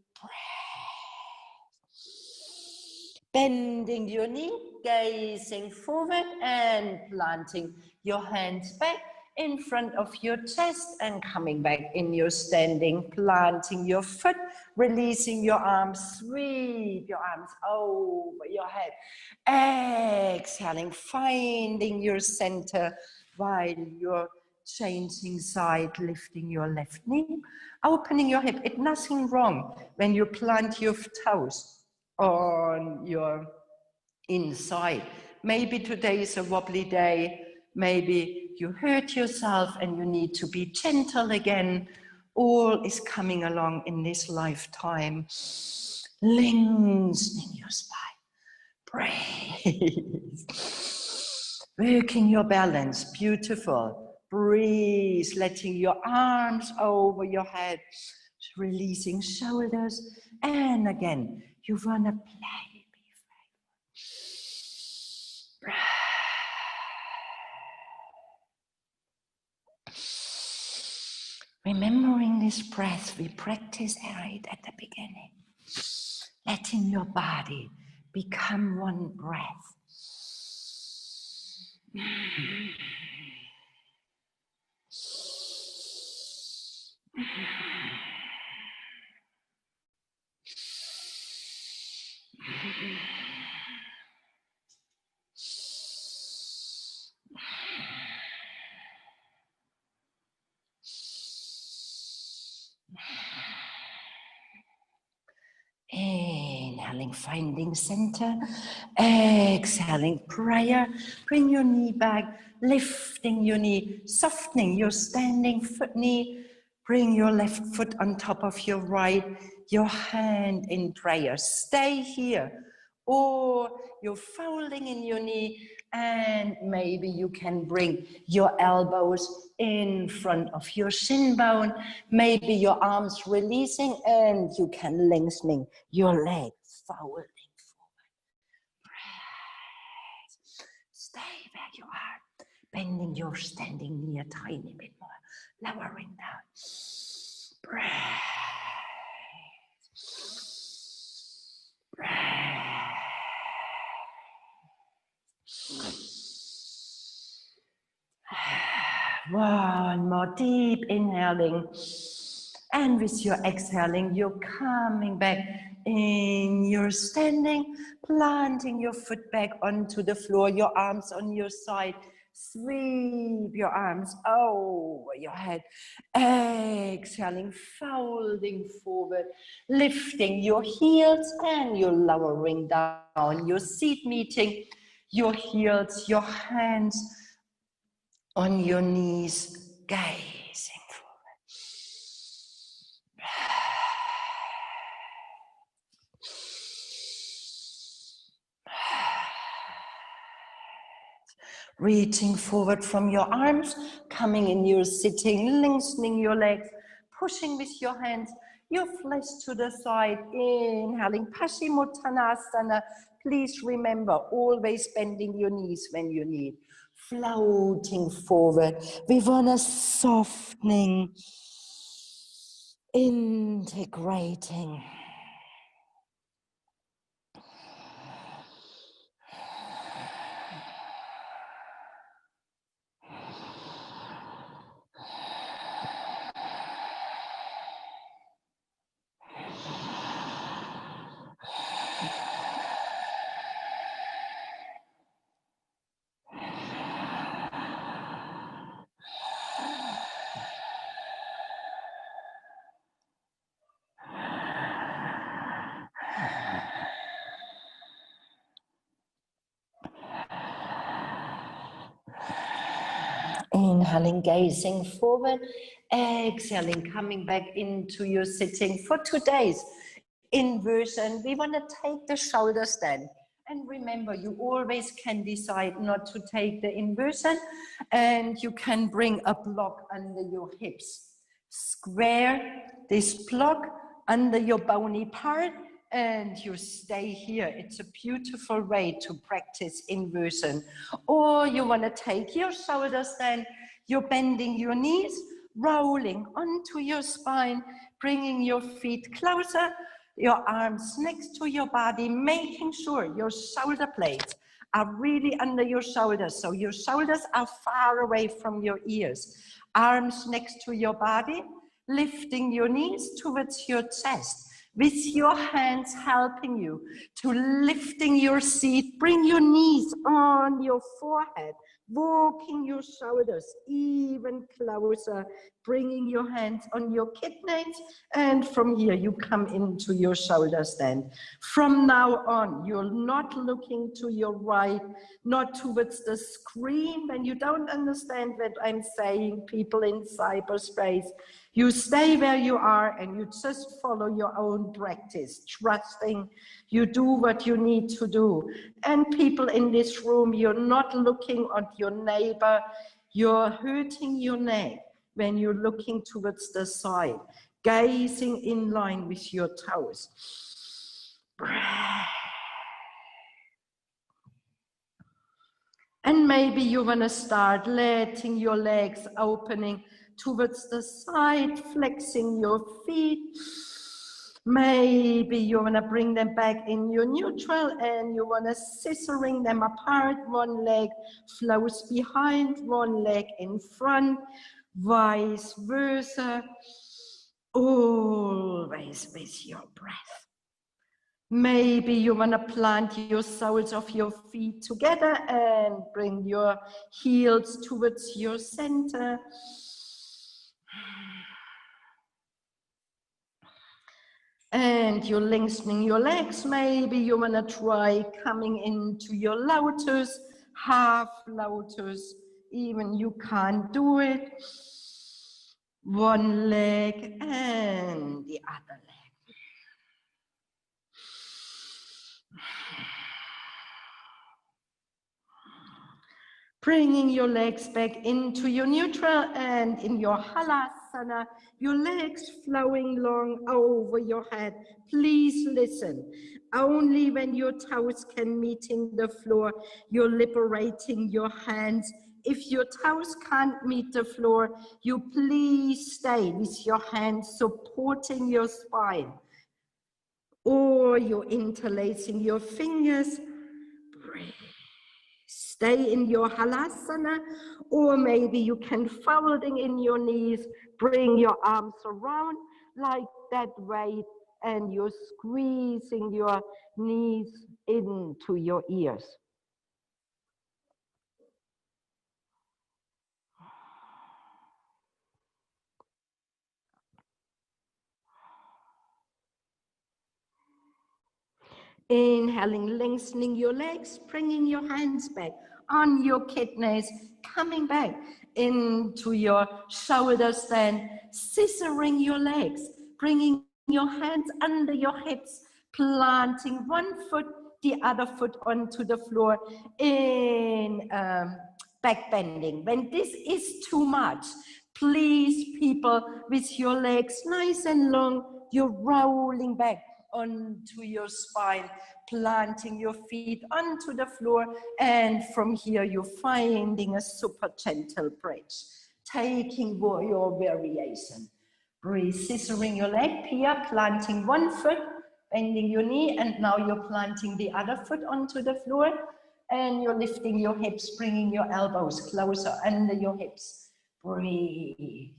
Bending your knee, gazing forward and planting your hands back in front of your chest and coming back in your standing, planting your foot, releasing your arms, sweep your arms over your head. Exhaling, finding your center while you're changing side, lifting your left knee, opening your hip. It's nothing wrong when you plant your toes on your inside. Maybe today is a wobbly day, maybe you hurt yourself and you need to be gentle again. All is coming along in this lifetime. Lengthening your spine. Breathe. Working your balance, beautiful. Breathe, letting your arms over your head, releasing shoulders, and again, you want to play. Remembering this breath, we practice right at the beginning. Letting your body become one breath. Inhaling, finding center. Exhaling, prayer. Bring your knee back, lifting your knee, softening your standing foot knee. Bring your left foot on top of your right, your hand in prayer. Stay here. Or you're folding in your knee, and maybe you can bring your elbows in front of your shin bone, maybe your arms releasing, and you can lengthening your leg, folding forward. Breath. Stay where you are, bending your standing knee a tiny bit more, lowering down. Breath. Breath. One more deep inhaling, and with your exhaling, you're coming back in your standing, planting your foot back onto the floor, your arms on your side. Sweep your arms over your head, exhaling, folding forward, lifting your heels, and you're lowering down your seat, meeting your heels, your hands on your knees, gazing forward. Reaching forward from your arms, coming in your sitting, lengthening your legs, pushing with your hands, your flesh to the side, inhaling Paschimottanasana. Please remember, always bending your knees when you need. Floating forward. We want to softening, integrating. Inhaling, gazing forward, exhaling, coming back into your sitting. For today's inversion, we want to take the shoulder stand. And remember, you always can decide not to take the inversion, and you can bring a block under your hips. Square this block under your bony part, and you stay here. It's a beautiful way to practice inversion. Or you want to take your shoulder stand, you're bending your knees, rolling onto your spine, bringing your feet closer, your arms next to your body, making sure your shoulder blades are really under your shoulders, so your shoulders are far away from your ears. Arms next to your body, lifting your knees towards your chest, with your hands helping you to lifting your seat. Bring your knees on your forehead, walking your shoulders even closer, bringing your hands on your kidneys, and from here you come into your shoulder stand. From now on, you're not looking to your right, not towards the screen. When you don't understand what I'm saying, people in cyberspace, you stay where you are and you just follow your own practice, trusting you do what you need to do. And people in this room, you're not looking at your neighbor, you're hurting your neck when you're looking towards the side, gazing in line with your toes. And maybe you want to start letting your legs opening towards the side, flexing your feet. Maybe you want to bring them back in your neutral and you want to scissoring them apart. One leg flows behind, one leg in front, vice versa. Always with your breath. Maybe you want to plant your soles of your feet together and bring your heels towards your center. And And you're lengthening your legs. Maybe you want to try coming into your lotus, half lotus. Even you can't do it. One leg and the other leg. Bringing your legs back into your neutral and in your halasana, your legs flowing long over your head. Please listen. Only when your toes can meeting the floor, you're liberating your hands. If your toes can't meet the floor, you please stay with your hands supporting your spine. Or you're interlacing your fingers. Breathe. Stay in your halasana, or maybe you can folding in your knees, bring your arms around like that way, and you're squeezing your knees into your ears. Inhaling, lengthening your legs, bringing your hands back on your kidneys, coming back into your shoulder stand, scissoring your legs, bringing your hands under your hips, planting one foot, the other foot onto the floor in back bending. When this is too much, please, people, with your legs nice and long, you're rolling back onto your spine, planting your feet onto the floor, and from here you're finding a super gentle bridge, taking your variation. Breathe, scissoring your leg here, planting one foot, bending your knee, and now you're planting the other foot onto the floor, and you're lifting your hips, bringing your elbows closer under your hips. Breathe.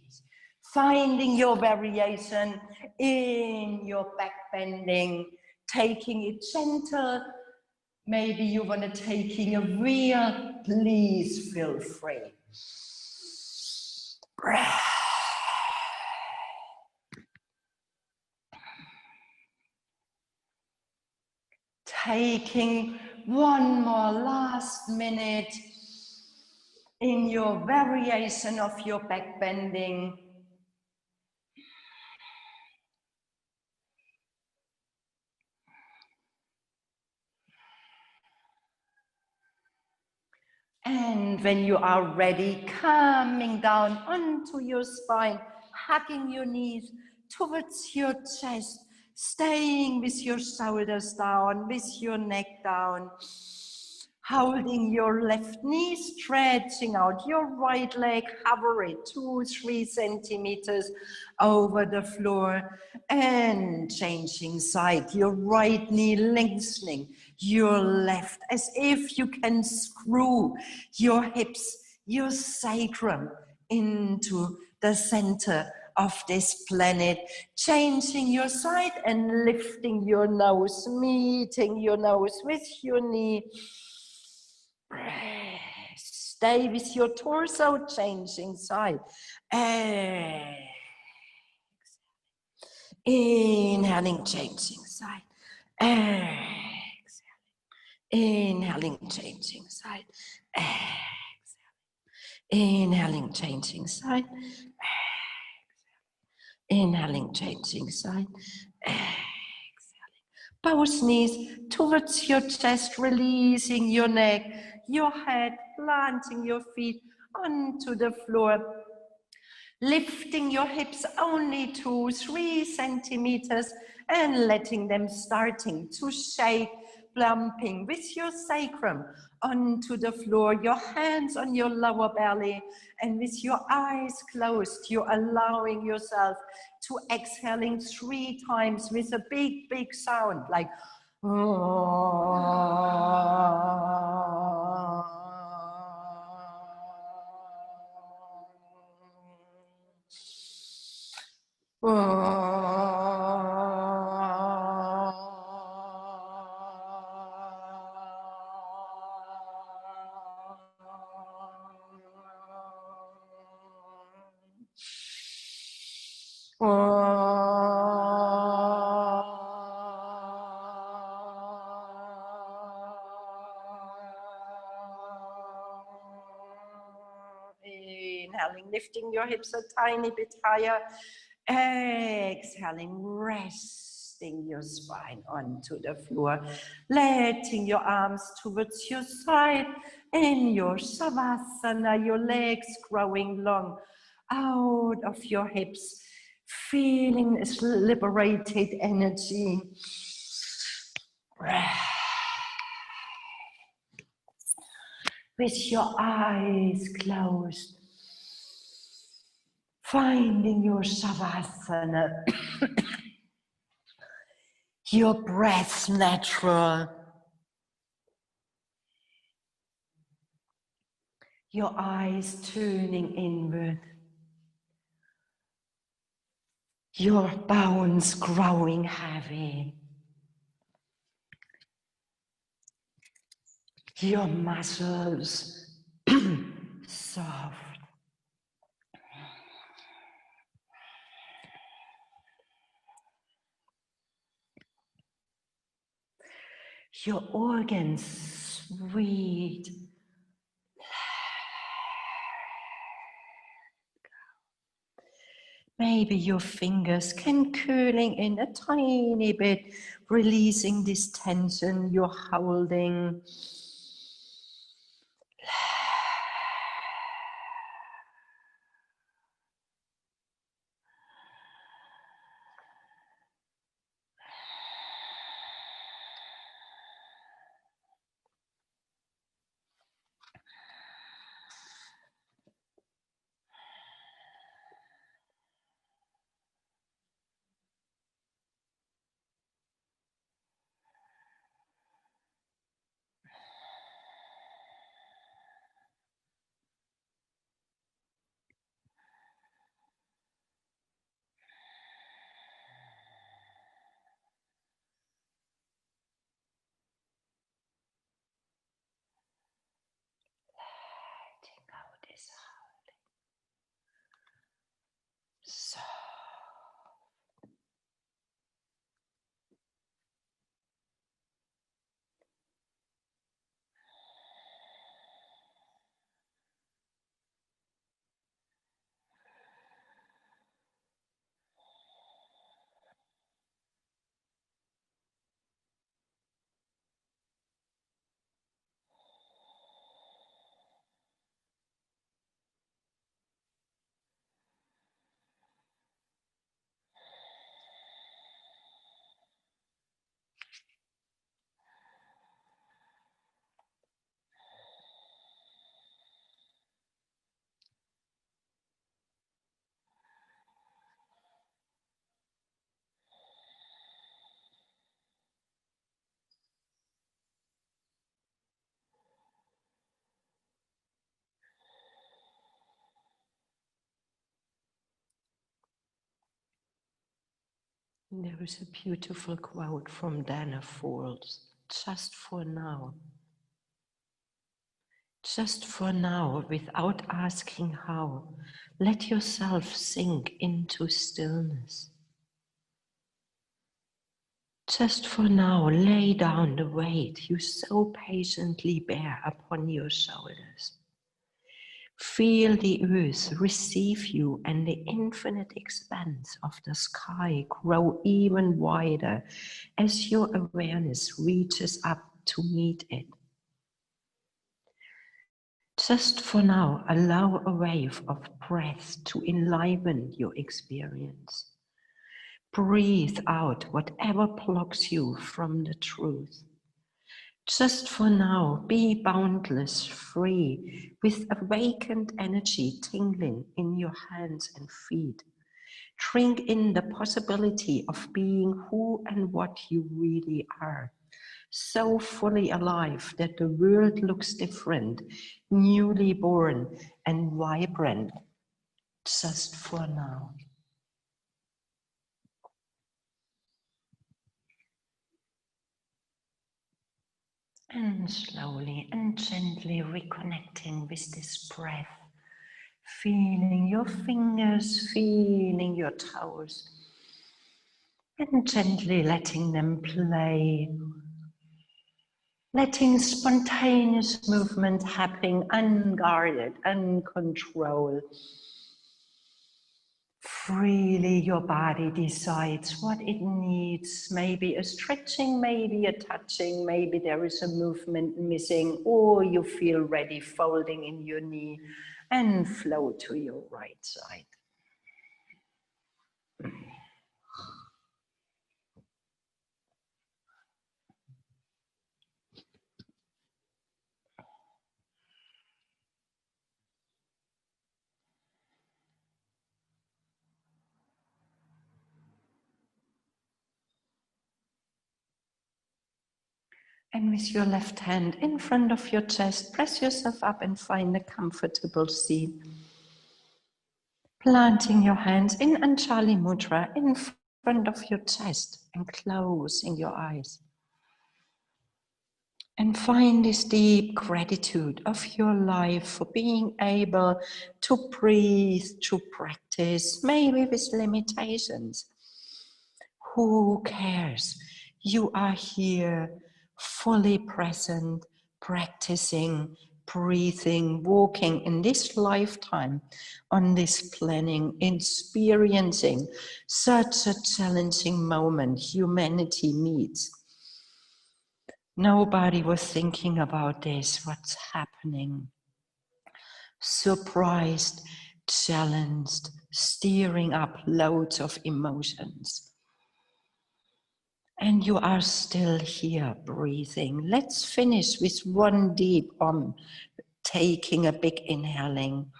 Finding your variation in your back bending, taking it gentle. Maybe you want to taking a wheel, please feel free. Breath. Taking one more last minute in your variation of your back bending. And when you are ready, coming down onto your spine, hugging your knees towards your chest, staying with your shoulders down, with your neck down, holding your left knee, stretching out your right leg, hover it 2-3 centimeters over the floor, and changing side, your right knee lengthening, your left, as if you can screw your hips, your sacrum into the center of this planet, changing your side and lifting your nose, meeting your nose with your knee. Stay with your torso, changing side. Inhaling, changing side. Inhaling, changing side. Inhaling, changing side. Inhaling, changing side. Both knees towards your chest, releasing your neck, your head, planting your feet onto the floor. Lifting your hips only 2-3 centimeters and letting them starting to shake, plumping with your sacrum onto the floor, your hands on your lower belly, and with your eyes closed, you're allowing yourself to exhaling 3 times with a big, big sound like lifting your hips a tiny bit higher. Exhaling, resting your spine onto the floor, letting your arms towards your side in your Savasana, your legs growing long out of your hips, feeling this liberated energy. With your eyes closed, finding your Savasana, your breath natural, your eyes turning inward, your bones growing heavy, your muscles soft. Your organs sweet. Maybe your fingers can curling in a tiny bit, releasing this tension you're holding. So there is a beautiful quote from Dana Falls. Just for now. Just for now, without asking how, let yourself sink into stillness. Just for now, lay down the weight you so patiently bear upon your shoulders. Feel the earth receive you and the infinite expanse of the sky grow even wider as your awareness reaches up to meet it. Just for now, allow a wave of breath to enliven your experience. Breathe out whatever blocks you from the truth. Just for now, be boundless, free, with awakened energy tingling in your hands and feet. Drink in the possibility of being who and what you really are. So fully alive that the world looks different, newly born and vibrant, just for now. And slowly and gently reconnecting with this breath, feeling your fingers, feeling your toes, and gently letting them play. Letting spontaneous movement happen unguarded, uncontrolled. Freely your body decides what it needs, maybe a stretching, maybe a touching, maybe there is a movement missing, or you feel ready folding in your knee and flow to your right side. And with your left hand in front of your chest, press yourself up and find a comfortable seat. Planting your hands in Anjali Mudra in front of your chest and closing your eyes. And find this deep gratitude of your life for being able to breathe, to practice, maybe with limitations. Who cares? You are here, fully present, practicing, breathing, walking in this lifetime, on this planning, experiencing such a challenging moment humanity meets. Nobody was thinking about this, what's happening. Surprised, challenged, stirring up loads of emotions. And you are still here breathing. Let's finish with one deep taking a big inhaling.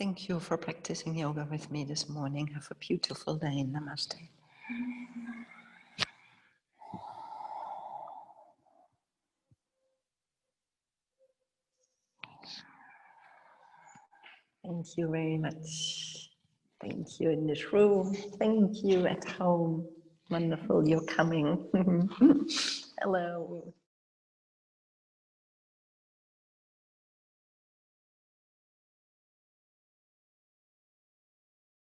Thank you for practicing yoga with me this morning. Have a beautiful day. Namaste. Thank you very much. Thank you in this room. Thank you at home. Wonderful you're coming. Hello.